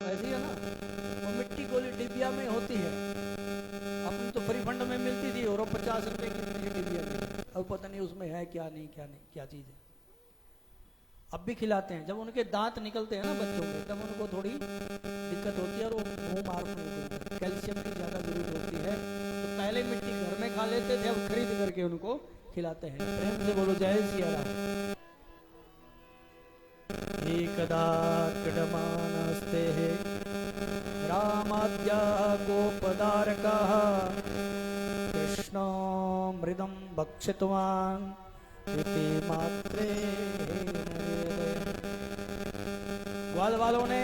ऐसी है ना, वो मिट्टी गोली डिबिया में होती है। अपनी तो फ्री फंड में मिलती थी और 50 रुपए की डिबिया थी। अब पता नहीं उसमें है क्या नहीं क्या नहीं क्या चीज है। अब भी खिलाते हैं। जब उनके दांत निकलते हैं ना बच्चों के, तब उनको थोड़ी दिक्कत होती है और वो मुंह मार होते हैं, कैल्शियम की ज्यादा जरूरत होती है। तो पहले मिट्टी घर में खा लेते थे, अब खरीद करके उनको खिलाते हैं। प्रेम से बोलो जय सिया राम। एकदा क्रीडमानस्ते रामाद्या गोपदारकः कृष्णो मृदं भक्षितवान् इति मात्रे। ग्वाल वालों ने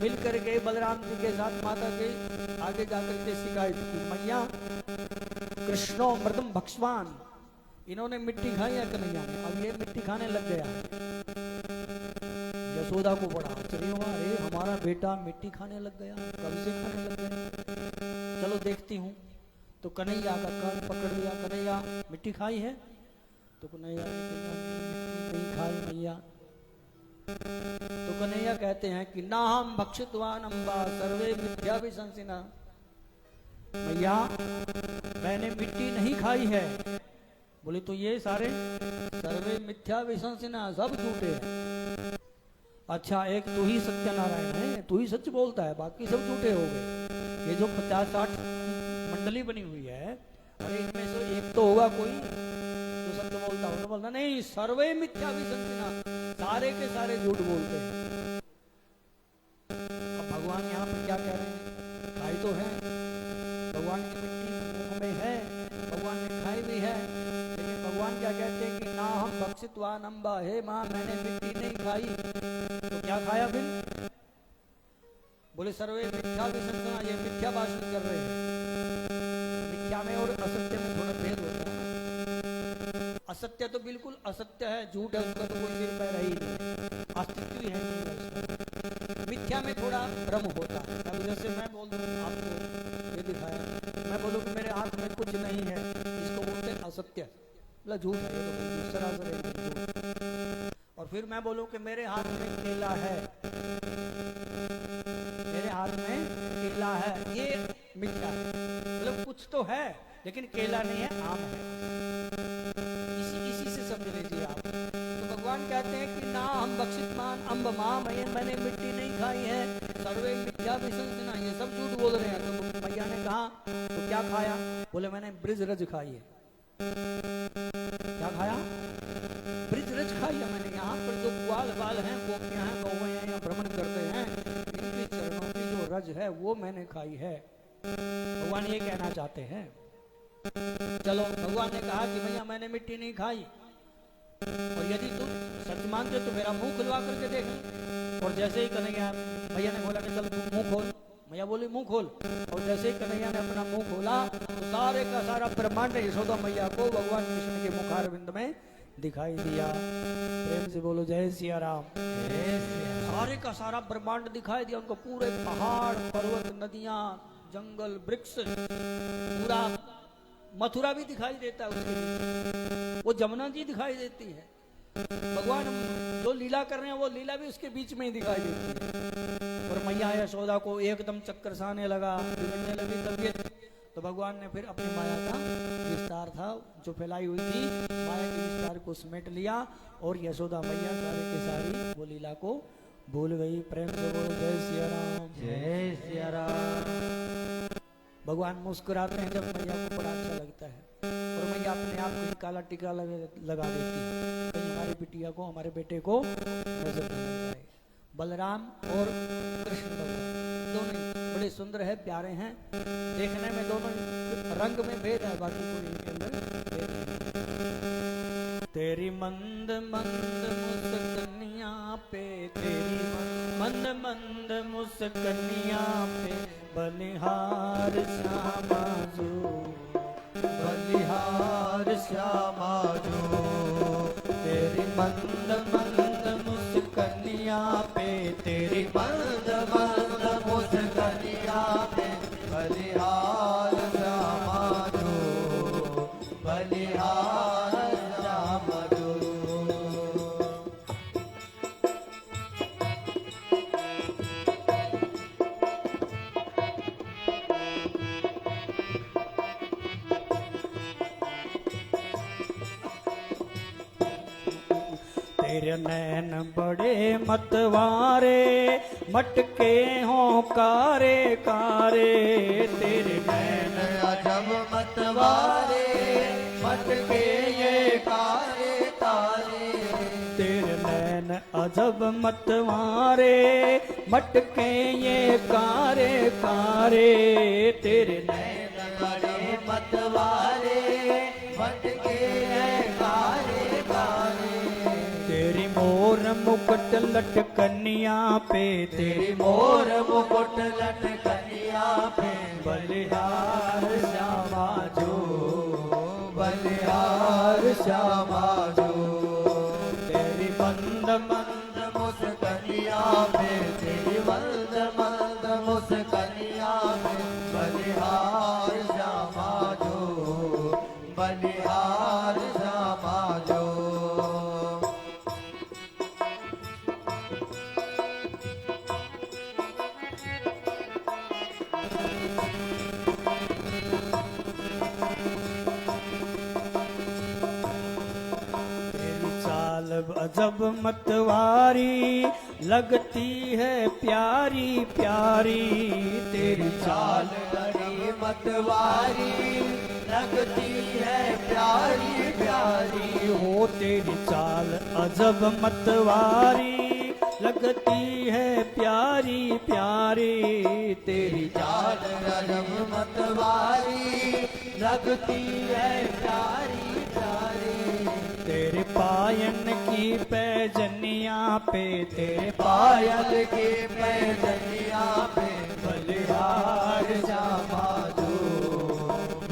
मिलकर के बलराम जी के साथ माता के आगे जाकर के शिकायत की, मैया कृष्णो मृदम भक्षवान, इन्होंने मिट्टी खाई है कन्हैया ने, अब ये मिट्टी खाने लग गया। यशोदा को बड़ा आश्चर्य हुआ, अरे हमारा बेटा मिट्टी खाने लग गया, कब से खाने लग गया, चलो देखती हूँ। तो कन्हैया का कान पकड़ लिया, कन्हैया मिट्टी खाई है? तो कन्हैया नहीं खाई मैया। तो कन्हैया कहते हैं कि ना हम भक्षितवान अम्बा सर्वे मिथ्या विशंसिना, मैया मैंने मिट्टी नहीं खाई है। बोले तो ये सारे सर्वे मिथ्या विशंसिना, सब झूठे हैं। अच्छा एक तू ही सत्यनारायण है, तू ही सच बोलता है, बाकी सब झूठे हो गए। ये जो 50-60 मंडली बनी हुई है, अरे इनमें से एक तो होगा कोई जो सत्य बोलता हो। तो बोलता नहीं, सर्वे मिथ्या विशंसिना, सारे के सारे झूठ बोलते हैं। अब भगवान यहाँ पर क्या कह रहे हैं, खाई तो है, भगवान की मिट्टी मुख में है, भगवान ने खाई भी है, लेकिन भगवान क्या कहते हैं कि ना हम भक्षितवान अम्बा, हे माँ मैंने मिट्टी नहीं खाई। तो क्या खाया फिर? बोले सर्वे मिथ्या विशंसिना, ये मिथ्या भाषण कर रहे हैं। मिथ्या में और असत्य में थोड़ा भेद होता है। असत्य तो बिल्कुल असत्य है, झूठ है, उसका तो कोई सिर पैर ही नहीं, अस्तित्व ही है नहीं। मिथ्या में थोड़ा भ्रम होता है। अब जैसे मैं बोल दूं आपको ये दिखाया, मैं बोलूं कि मेरे हाथ में कुछ नहीं है, इसको बोलते हैं असत्य, मतलब झूठ है, ये तो सरासर। और फिर मैं बोलूं कि मेरे हाथ में केला है, मेरे हाथ में केला है, ये मिथ्या है, मतलब कुछ तो है लेकिन केला नहीं है, आम है। इसी से समझ लीजिए आप। तो भगवान कहते हैं कि ना हम भक्षितमान अम्ब मां, मैंने मिट्टी नहीं खाई है, सर्वे मिथ्या विशंसिना, ये सब झूठ बोल रहे हैं। तो मैया ने कहा तो क्या खाया? बोले मैंने ब्रिज रज खाई है। क्या खाया? ब्रिज रज खाई है मैंने। यहाँ पर जो ग्वाल बाल हैं, गोपियां हैं, गौएं हैं, या भ्रमण करते हैं, इनके चरणों की जो रज है वो मैंने खाई है। भगवान ये कहना चाहते हैं। चलो भगवान ने कहा कि भैया मैंने मिट्टी नहीं खाई, और यदि तुम सच मानते तो मेरा मुंह खुलवा करके देख। और जैसे ही कन्हैया, भैया ने बोला कि चल तू मुंह खोल, मैया बोली मुंह खोल, और जैसे ही कन्हैया ने अपना मुंह खोला तो सारे का सारा ब्रह्मांड यशोदा मैया को भगवान कृष्ण के मुखारविंद में दिखाई दिया। प्रेम से बोलो जय सिया राम। सारे का सारा ब्रह्मांड दिखाई दिया उनको, पूरे पहाड़ पर्वत नदियां जंगल वृक्ष, पूरा मथुरा भी दिखाई देता है उसके बीच, वो जमुना जी दिखाई देती है। भगवान जो लीला कर रहे हैं वो लीला भी उसके बीच में ही दिखाई देती है। और मैया यशोदा को एकदम चक्कर सा आने लगा, बिगड़ने लगी तबीयत। तो भगवान ने फिर अपनी माया का विस्तार था जो फैलाई हुई थी, माया के विस्तार को समेट लिया, और यशोदा मैया सारे के सारी वो लीला को भूल गई। प्रेम से बोलो जय सिया राम। जय सिया राम। भगवान मुस्कुराते हैं जब मैया को बड़ा अच्छा लगता है, और मैया अपने आप को काला टीका लगा देती है, कहीं हमारी बिटिया को, हमारे बेटे को नजर न लग जाए। बलराम और कृष्ण भगवान दोनों बड़े सुंदर है, प्यारे हैं, देखने में दोनों रंग में भेद है, बाकी कोई इनके अंदर भेद नहीं। तेरी मंद मंद मुस्कनिया पे, तेरी मंद मंद मुस्कनिया पे, बलिहार श्यामा जो, बलिहार श्यामा जो, तेरी मंद मंद मुस्कनिया पे, तेरी मंद मंद मुस्कनिया पे, बलिहार श्यामा जो, बलिहार श्यामा जो। तेरे नैन बड़े मतवारे, मटके हों कारे कारे। तेरे नैन अजब मतवारे, मटके ये कारे कारे। तेरे नैन अजब मतवारे, मटके ये कारे कारे। तेरे नैन बड़े मतवारे, मटके ये कारे कारे। तेरी मोर मुकुट लटकनिया पे, तेरी मोर मुकुट लटकनिया पे। बलिहार श्यामा जो, बलिहार श्यामा जो। तेरी मंद मंद मुस्कनिया पे, तेरी मंद मंद मुस्कनिया पे। बलिहार श्यामा जो, बलिहार श्यामा जो। अजब मतवारी, लगती है प्यारी प्यारी। तेरी चाल बड़ी मतवारी, लगती है प्यारी प्यारी। हो तेरी चाल अजब मतवारी, लगती है प्यारी प्यारी। तेरी चाल अजब मतवारी, लगती है प्यारी प्यारी। तेरे पायन की पैजनिया पे, तेरे पायल के पैजनिया पे। बलिहार श्यामा जो,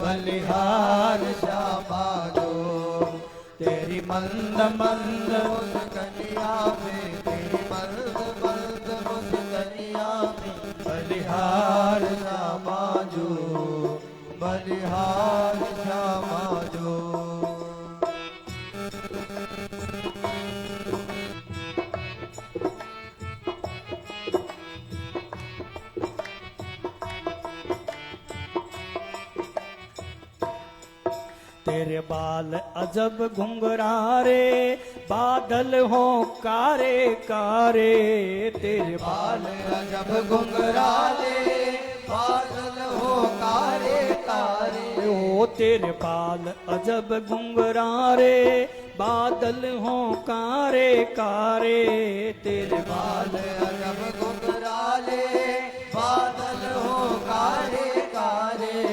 बलिहार श्यामा जो। तेरी मंद मंद मुस्कनिया पे, तेरी मंद मंद मुस्कनिया पे। बलिहार श्यामा जो, बलिहार श्यामा जो। तेरे बाल अजब घुंघरारे, बादल हो कारे कारे। तेरे बाल अजब घुंघरारे, बादल हो कारे कारे। हो तेरे बाल अजब घुंघरारे, बादल हो कारे कारे। तेरे बाल अजब घुंघरारे, बादल हो कारे कारे।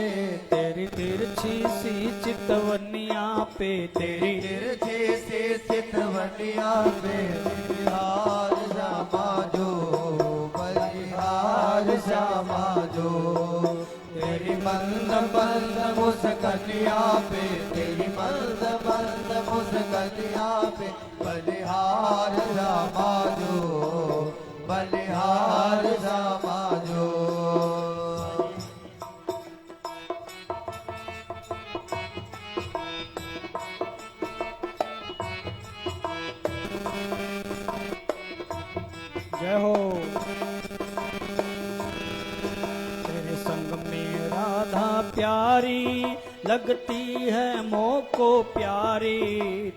तेरी तिरछी सी चितवनिया पे, तेरी तिरछे से चितवनिया पे। बलिहार श्यामा जो, बलिहार श्यामा जो। तेरी मंद मंद मुस्कनिया पे, तेरी मंद मंद मुस्कनिया पे। बलिहार श्यामा जो, बलिहार श्यामा जो। जय हो। तेरे संग में राधा प्यारी, लगती है मोह को प्यारी।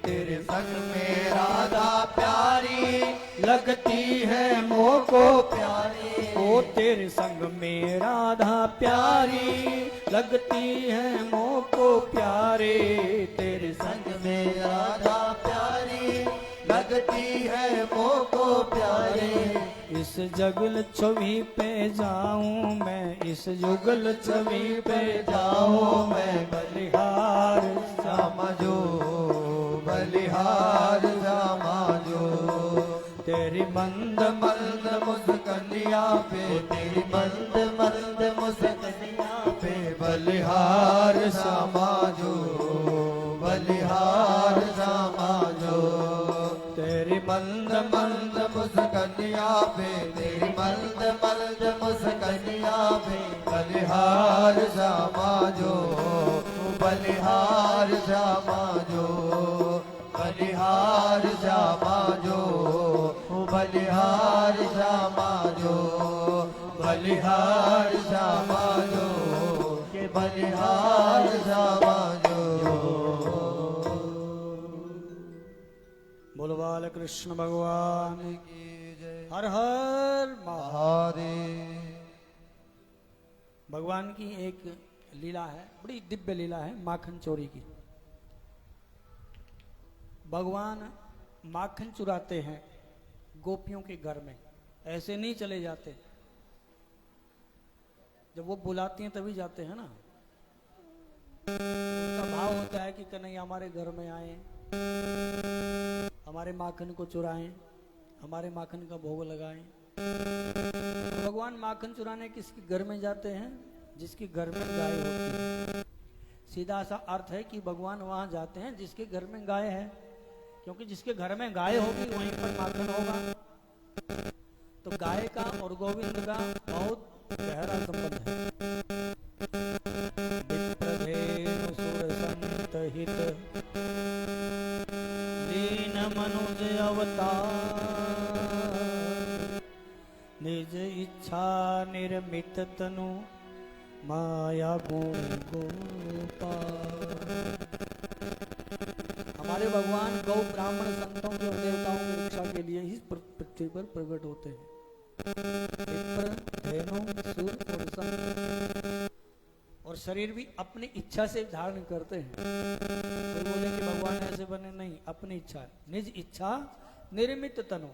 तेरे संग में राधा प्यारी, लगती है मोह को प्यारी। ओ तेरे संग में राधा प्यारी, लगती है मोह को प्यारे। तेरे संग में राधा प्यारी, लगती है मोह को प्यारे। इस जगल छवि पे जाऊं मैं, इस युगल छवि पे जाऊं मैं। बलिहार श्यामा जो, बलिहार श्यामा जो। तेरी मंद मंद मुस्कनिया पे, तेरी मंद मंद मुस्कनिया पे। बलिहार श्यामा जो, बलिहार श्यामा जो। तेरी मंद मंद मुस्कनिया पे, तेरी मंद मंद मुस्कनिया पे। बलिहार श्यामा जो, बलिहार श्यामा जो। बलिहार श्यामा जो, बलिहार श्यामा जो। बलिहार श्यामा जो, के बलिहार श्यामा जो। बोल बाल कृष्ण भगवान की जय। हर हर महादेव। भगवान की एक लीला है, बड़ी दिव्य लीला है, माखन चोरी की। भगवान माखन चुराते हैं गोपियों के घर में, ऐसे नहीं चले जाते, जब वो बुलाती हैं तभी जाते हैं ना। उनका भाव होता है कि कन्हैया हमारे घर में आए, हमारे माखन को चुराएं, हमारे माखन का भोग लगाएं। तो भगवान माखन चुराने किसके घर में जाते हैं? जिसके घर में गाय होती है। सीधा सा अर्थ है कि भगवान वहां जाते हैं जिसके घर में गाय है, क्योंकि जिसके घर में गाय होगी वहीं पर माखन होगा। तो गाय का और गोविंद का बहुत गहरा संबंध है। विप्रधेनु सुरसंत हित दीन मनुज अवतार, निज इच्छा निर्मित तनु माया गुण गोपाल। हमारे भगवान गौ ब्राह्मण संतों के और देवताओं की रक्षा के लिए ही पृथ्वी पर प्रकट होते हैं। धेनु सूर और संत, और शरीर भी अपनी इच्छा से धारण करते हैं। कोई बोले कि भगवान ऐसे बने, नहीं, अपनी इच्छा, निज इच्छा निर्मित तनु।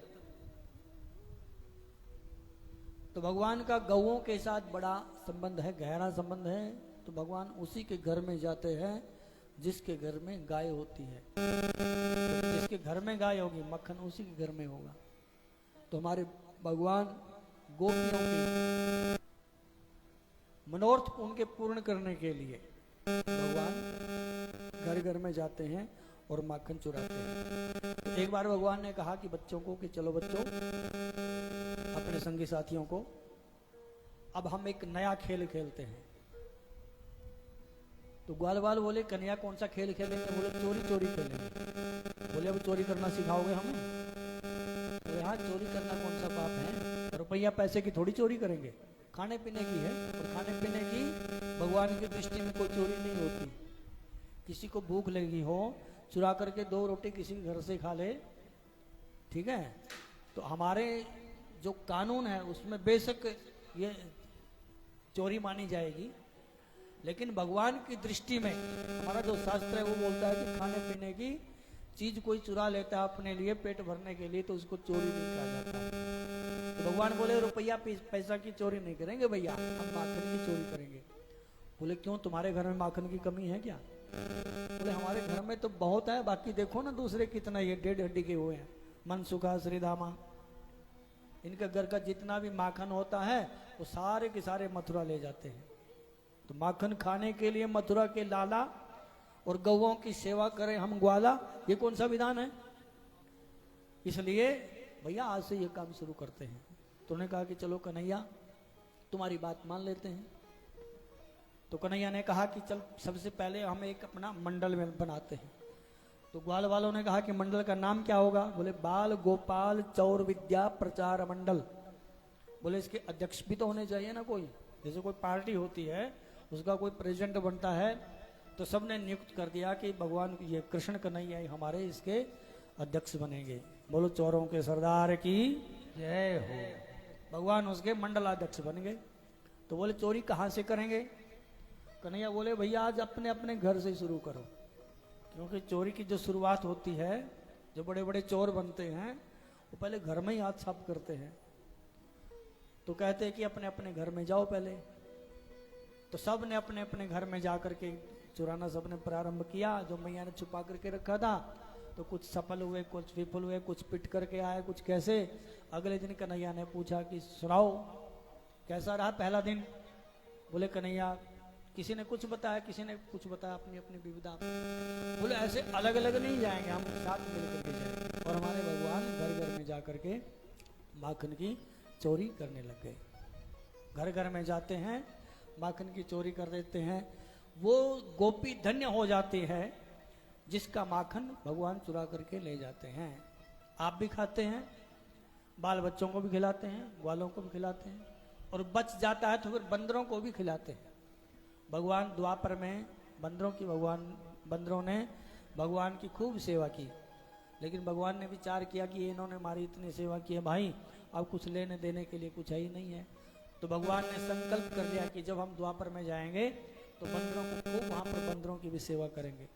तो भगवान का गौओं के साथ बड़ा संबंध है, गहरा संबंध है। तो भगवान उसी के घर में जाते हैं जिसके घर में गाय होती है। तो जिसके घर में गाय होगी मक्खन उसी के घर में होगा। तो हमारे भगवान गोपियों की मनोरथ उनके पूर्ण करने के लिए भगवान घर घर में जाते हैं और माखन चुराते हैं। तो एक बार भगवान ने कहा कि बच्चों को कि चलो बच्चों, अपने संगी साथियों को, अब हम एक नया खेल खेलते हैं। तो ग्वाल बाल बोले कन्हैया कौन सा खेल खेलेंगे? बोले चोरी चोरी खेलेंगे। बोले अब चोरी करना सिखाओगे हमें? बोले हाँ, चोरी करना कौन सा पाप है, रुपया पैसे की थोड़ी चोरी करेंगे, खाने पीने की है। और खाने पीने की भगवान की दृष्टि में कोई चोरी नहीं होती। किसी को भूख लगी हो, चुरा करके 2 रोटी किसी के घर से खा ले, ठीक है, तो हमारे जो कानून है उसमें बेशक ये चोरी मानी जाएगी। लेकिन भगवान की दृष्टि में हमारा जो शास्त्र है वो बोलता है कि खाने पीने की चीज कोई चुरा लेता है अपने लिए पेट भरने के लिए, तो उसको चोरी नहीं कहा जाता। तो भगवान बोले रुपया पैसा की चोरी नहीं करेंगे भैया, हम माखन की चोरी करेंगे। बोले क्यों, तुम्हारे घर में माखन की कमी है क्या? बोले हमारे घर में तो बहुत है, बाकी देखो ना दूसरे कितना ये 1.5 हड्डी के हुए हैं, मनसुखा श्रीधामा, इनके घर का जितना भी माखन होता है वो सारे के सारे मथुरा ले जाते हैं। तो माखन खाने के लिए मथुरा के लाला और गौओं की सेवा करें हम ग्वाला, ये कौन सा विधान है? इसलिए भैया आज से ये काम शुरू करते हैं। तो उन्होंने कहा कि चलो कन्हैया तुम्हारी बात मान लेते हैं। तो कन्हैया ने कहा कि चल सबसे पहले हम एक अपना मंडल में बनाते हैं। तो ग्वाल वालों ने कहा कि मंडल का नाम क्या होगा? बोले बाल गोपाल चौर विद्या प्रचार मंडल। बोले इसके अध्यक्ष भी तो होने चाहिए ना कोई, जैसे कोई पार्टी होती है उसका कोई प्रेसिडेंट बनता है। तो सबने नियुक्त कर दिया कि भगवान ये कृष्ण कन्हैया हमारे इसके अध्यक्ष बनेंगे। बोलो चौरों के सरदार की जय हो। भगवान उसके मंडलाध्यक्ष बन गए। तो बोले चोरी कहाँ से करेंगे? कन्हैया बोले भैया आज अपने अपने घर से शुरू करो, क्योंकि चोरी की जो शुरुआत होती है, जो बड़े बड़े चोर बनते हैं वो पहले घर में ही हाथ साफ करते हैं। तो कहते हैं कि अपने अपने घर में जाओ पहले। तो सब ने अपने अपने घर में जा करके चुराना सबने प्रारंभ किया। जो मैया ने छुपा करके रखा था तो कुछ सफल हुए, कुछ विफल हुए, कुछ पिट करके आए, कुछ कैसे। अगले दिन कन्हैया ने पूछा कि सुनाओ कैसा रहा पहला दिन? बोले कन्हैया किसी ने कुछ बताया, किसी ने कुछ बताया, अपनी अपनी विविधा। बोले ऐसे अलग अलग नहीं जाएंगे, हम साथ मिल करके जाएंगे। और हमारे भगवान घर घर में जा करके माखन की चोरी करने लग गए। घर घर में जाते हैं, माखन की चोरी कर देते हैं। वो गोपी धन्य हो जाती है जिसका माखन भगवान चुरा करके ले जाते हैं। आप भी खाते हैं, बाल बच्चों को भी खिलाते हैं, ग्वालों को भी खिलाते हैं, और बच जाता है तो फिर बंदरों को भी खिलाते हैं। भगवान द्वापर में बंदरों ने भगवान की खूब सेवा की। लेकिन भगवान ने विचार किया कि इन्होंने हमारी इतनी सेवा की है भाई, अब कुछ लेने देने के लिए कुछ है ही नहीं है। तो भगवान ने संकल्प कर लिया कि जब हम द्वापर में जाएंगे तो बंदरों को खूब वहां पर बंदरों की भी सेवा करेंगे।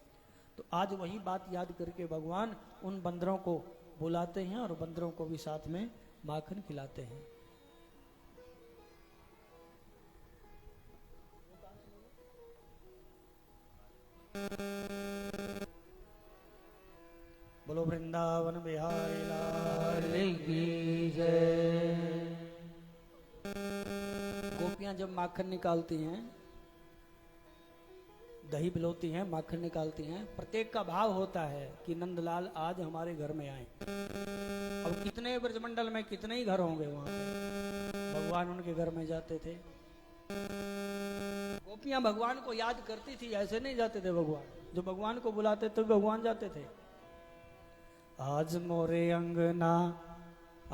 तो आज वही बात याद करके भगवान उन बंदरों को बुलाते हैं और बंदरों को भी साथ में माखन खिलाते हैं। बोलो वृंदावन बिहारी लाल की जय। गोपियां जब माखन निकालती हैं, दही पिलोती हैं, माखन निकालती हैं, प्रत्येक का भाव होता है कि नंदलाल आज हमारे घर में आए। अब कितने ब्रजमंडल में कितने ही घर होंगे वहां पे, भगवान उनके घर में जाते थे। गोपियां भगवान को याद करती थी, ऐसे नहीं जाते थे भगवान, जो भगवान को बुलाते थे भगवान जाते थे। आज मोरे अंगना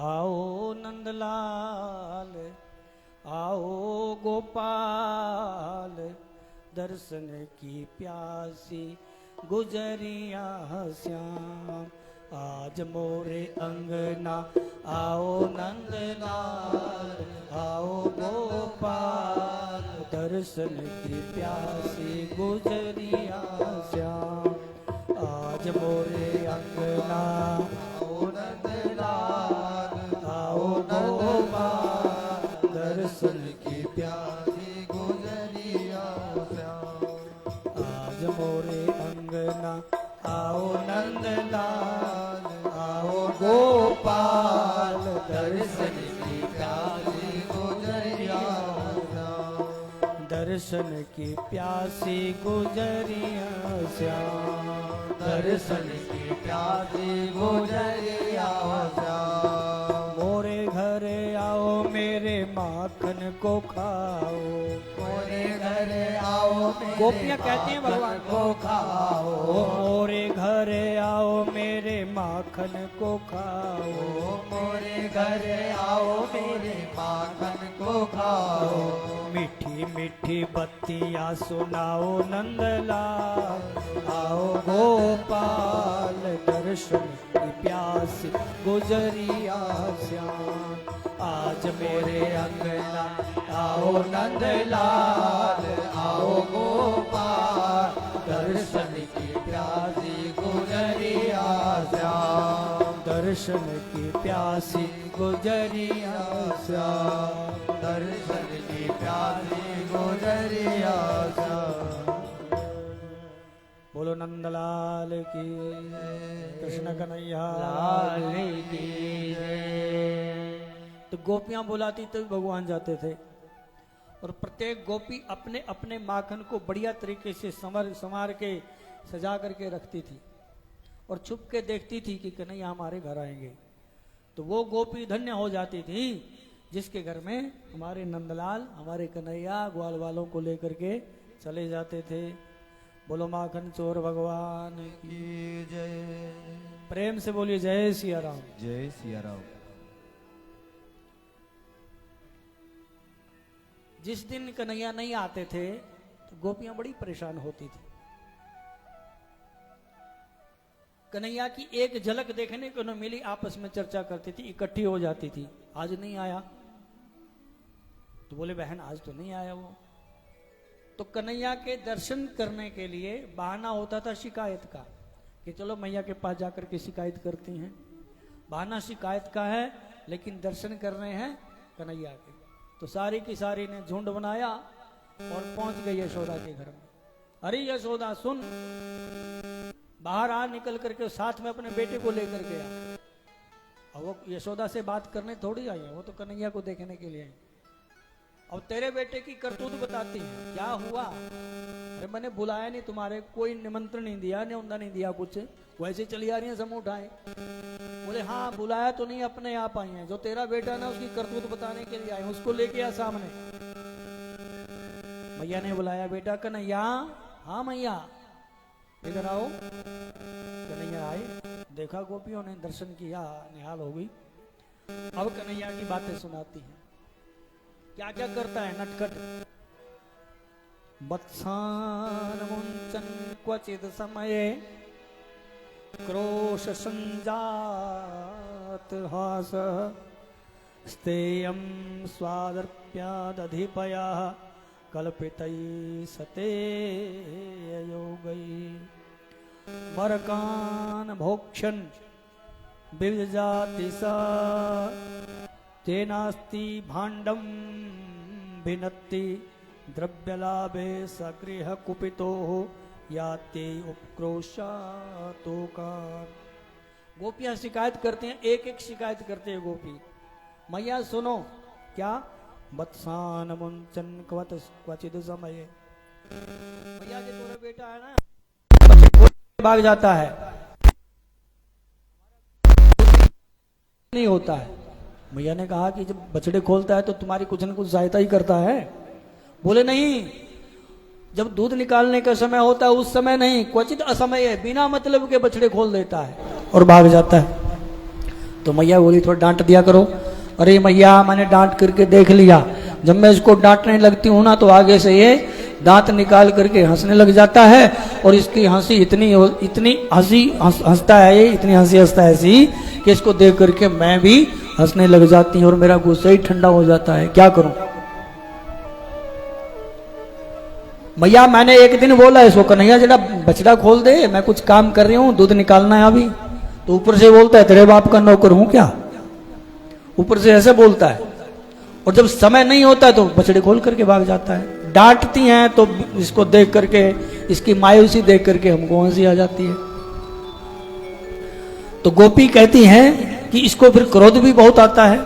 आओ नंदलाल, आओ गोपाल, दर्शन की प्यासी गुजरिया श्याम। आज मोरे अंगना आओ नंदलाल, आओ गोपाल, दर्शन की प्यासी गुजरिया श्याम। आज मोरे अंगना आओ नंदलाल, आओ गोपाल, दर्शन की प्यासी गुजरिया श्याम। आज मोरे अंगना आओ नंदलाल, आओ गोपाल, दर्शन की प्यासी गुजरिया श्याम। दर्शन की प्यासी गुजरिया श्याम, दर्शन की प्यासी गुजरिया श्याम। मोरे घरे आओ मेरे माखन को खाओ, मोरे घरे आओ गोपियां कहती हैं भगवान को खाओ। मोरे घरे आओ मेरे माखन को खाओ, मोरे घरे आओ मेरे माखन को खाओ। मीठी मीठी बत्तियां सुनाओ नंदलाल, आओ गोपाल, दर्शन की प्यासी गुजरिया श्याम। आज मेरे अंगना आओ नंदलाल, आओ गोपाल, दर्शन की प्यासी गुजरिया श्याम। दर्शन की प्यासी गुजरिया श्याम, दर्शन की प्यासी गुजरिया श्याम। बोलो नंदलाल की, कृष्ण कन्हैया लाल की जय। तो गोपियां बुलाती तो भगवान जाते थे, और प्रत्येक गोपी अपने अपने माखन को बढ़िया तरीके से संवार के सजा करके रखती थी, और छुप के देखती थी कि कन्हैया हमारे घर आएंगे। तो वो गोपी धन्य हो जाती थी जिसके घर में हमारे नंदलाल, हमारे कन्हैया ग्वाल वालों को लेकर के चले जाते थे। बोलो माखन चोर भगवान की जय। प्रेम से बोलिए जय सिया राम, जय सिया राम। जिस दिन कन्हैया नहीं आते थे तो गोपियां बड़ी परेशान होती थी। कन्हैया की एक झलक देखने को न मिली, आपस में चर्चा करती थी, इकट्ठी हो जाती थी। आज नहीं आया तो बोले बहन आज तो नहीं आया वो। तो कन्हैया के दर्शन करने के लिए बहाना होता था शिकायत का, कि चलो मैया के पास जाकर के शिकायत करती हैं। बहाना शिकायत का है, लेकिन दर्शन कर रहे हैं कन्हैया के। तो सारी की सारी ने झुंड बनाया और पहुंच गई यशोदा के घर में। अरे यशोदा सुन, बाहर आ, निकल करके साथ में अपने बेटे को लेकर के आ। अब वो यशोदा से बात करने थोड़ी आई है, वो तो कन्हैया को देखने के लिए आई। अब तेरे बेटे की करतूत बताती है, क्या हुआ? अरे मैंने बुलाया नहीं तुम्हारे, कोई निमंत्रण नहीं दिया, न्योंदा नहीं दिया, कुछ वैसे चली आ रही है समूह उठाए। बोले हाँ बुलाया तो नहीं, अपने आप आई है। जो तेरा बेटा ना उसकी करतूत बताने के लिए आए, उसको लेके आ सामने। मैया ने बुलाया, बेटा कन्हैया। हाँ मैया इधर आओ। कन्हैया आए, देखा गोपियों ने, दर्शन किया, निहाल हो गई। अब कन्हैया की बातें सुनाती है, क्या क्या करता है नटखट। वत्सान मुंचन क्वचित समये क्रोश संजात हास स्तेयं स्वादर्प्यादधिपया कल्पितै सते योगै मरकान भोक्षन् विविधजाति सा तेनास्ति भाण्डं भिनत्ति द्रव्यलाभे सगृह कुपितो याते उपक्रोशातोकान्। गोपियां शिकायत करते हैं, एक एक शिकायत करते हैं गोपी। मैया सुनो, क्या? वत्सान मुंचन क्वचित समय। मैया जो तुम्हारा बेटा है ना, भाग जाता है, नहीं होता है। मैया ने कहा कि जब बछड़े खोलता है तो तुम्हारी कुछ न कुछ सहायता ही करता है। बोले नहीं, जब दूध निकालने का समय होता है उस समय नहीं, क्वचित असमय है, बिना मतलब के बछड़े खोल देता है और भाग जाता है। तो मैया बोली थोड़ा डांट दिया करो। अरे मैया मैंने डांट करके देख लिया, जब मैं इसको डांटने लगती हूँ ना तो आगे से ये दांत निकाल करके हंसने लग जाता है और इसकी हंसी इतनी हंसी हंसता है, ये इतनी हंसी हंसता है ऐसी कि इसको देख करके मैं भी हंसने लग जाती हूँ और मेरा गुस्सा ही ठंडा हो जाता है। क्या करूं? मैया मैंने एक दिन बोला इसको, कन्हैया जरा बछड़ा खोल दे, मैं कुछ काम कर रही हूँ, दूध निकालना है अभी। तो ऊपर से बोलता है तेरे बाप का नौकर हूं क्या? ऊपर से ऐसे बोलता है। और जब समय नहीं होता तो बछड़े खोल करके भाग जाता है। डांटती हैं तो इसको देख करके, इसकी मायूसी देख करके हमको हंसी आ जाती है। तो गोपी कहती हैं कि इसको फिर क्रोध भी बहुत आता है,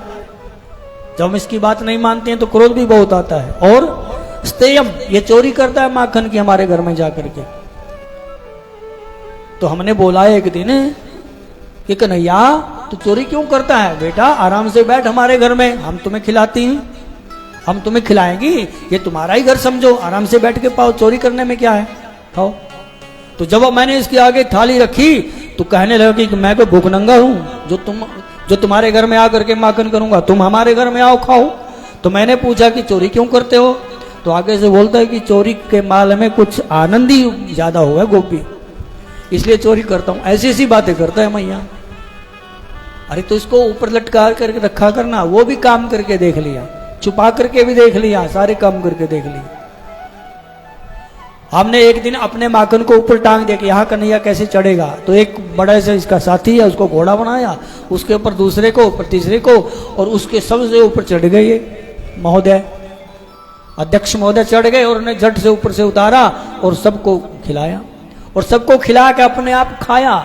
जब हम इसकी बात नहीं मानते हैं तो क्रोध भी बहुत आता है। और स्तेयम, ये चोरी करता है माखन की हमारे घर में जाकर के। तो हमने बोला एक दिन कि कन्हैया तू चोरी क्यों करता है? बेटा आराम से बैठ हमारे घर में, हम तुम्हें खिलाती हैं, हम तुम्हें खिलाएंगी, ये तुम्हारा ही घर समझो, आराम से बैठ के पाओ, चोरी करने में क्या है, खाओ। तो जब मैंने इसके आगे थाली रखी तो कहने लगा कि मैं कोई भूखनंगा हूं जो तुम्हारे घर में आकर के माखन करूंगा, तुम हमारे घर में आओ खाओ। तो मैंने पूछा कि चोरी क्यों करते हो? तो आगे से बोलता है कि चोरी के माल में कुछ आनंद ही ज्यादा होगा गोपी, इसलिए चोरी करता हूं। ऐसी ऐसी बातें करता है मैया। अरे तो इसको ऊपर लटका करके रखा करना, वो भी काम करके देख लिया, छुपा करके भी देख लिया, सारे काम करके देख लिया। हमने एक दिन अपने माखन को ऊपर टांग दिया कि यहाँ कन्हैया कैसे चढ़ेगा। तो एक बड़ा से इसका साथी है, उसको घोड़ा बनाया, उसके ऊपर दूसरे को, ऊपर तीसरे को, और उसके सबसे ऊपर चढ़ गए ये महोदय, अध्यक्ष महोदय चढ़ गए और उन्हें झट से ऊपर से उतारा और सबको खिलाया। और सबको खिला के अपने आप खाया,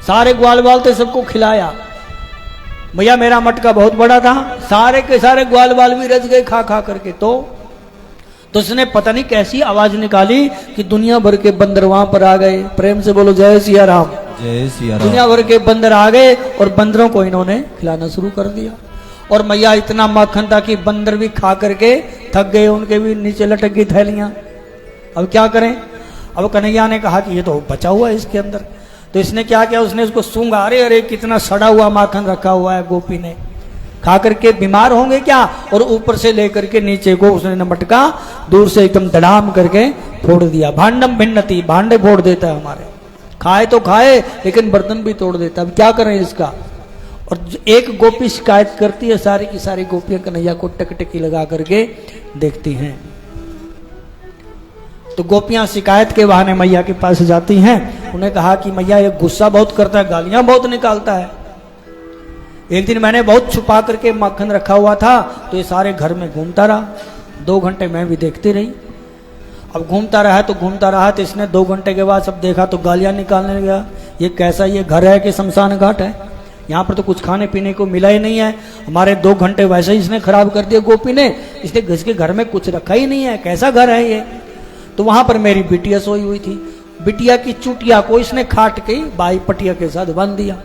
सारे ग्वाल बाल थे, सबको खिलाया। भैया मेरा मटका बहुत बड़ा था, सारे के सारे ग्वाल बाल भी रच गए खा खा करके। तो उसने पता नहीं कैसी आवाज निकाली कि दुनिया भर के बंदर वहां पर आ गए। प्रेम से बोलो जय सिया राम। जय सिया राम। दुनिया भर के बंदर आ गए और बंदरों को इन्होंने खिलाना शुरू कर दिया। और मैया इतना माखन था कि बंदर भी खा करके थक गए, उनके भी नीचे लटक गई थैलियां। अब क्या करें? अब कन्हैया ने कहा कि ये तो बचा हुआ है इसके अंदर। तो इसने क्या किया, उसने उसको सूंघा, अरे अरे कितना सड़ा हुआ माखन रखा हुआ है। गोपी ने खा करके बीमार होंगे क्या? और ऊपर से लेकर के नीचे को उसने मटका दूर से एकदम धड़ाम करके फोड़ दिया। भांडम भिन्नति, भांडे फोड़ देता है हमारे। खाए तो खाए लेकिन बर्तन भी तोड़ देता है। अब क्या करें इसका? और एक गोपी शिकायत करती है, सारी की सारी गोपियां कन्हैया को टकटकी लगा करके देखती हैं। तो गोपियां शिकायत के बहाने मैया के पास जाती हैं। उन्हें कहा कि मैया ये गुस्सा बहुत करता है, गालियां बहुत निकालता है। एक दिन मैंने बहुत छुपा करके माखन रखा हुआ था तो ये सारे घर में घूमता रहा। 2 घंटे मैं भी देखती रही। अब घूमता रहा तो इसने 2 घंटे के बाद सब देखा तो गालियां निकालने लगा। ये कैसा ये घर है कि शमशान घाट है? यहाँ पर तो कुछ खाने पीने को मिला ही नहीं है। हमारे 2 घंटे वैसे ही इसने खराब कर दिया गोपी ने। इसने इसके घर में कुछ रखा ही नहीं है, कैसा घर है ये? तो वहां पर मेरी बिटिया सोई हुई थी। बिटिया की चुटिया को इसने खाट के बाई पटिया के साथ बांध दिया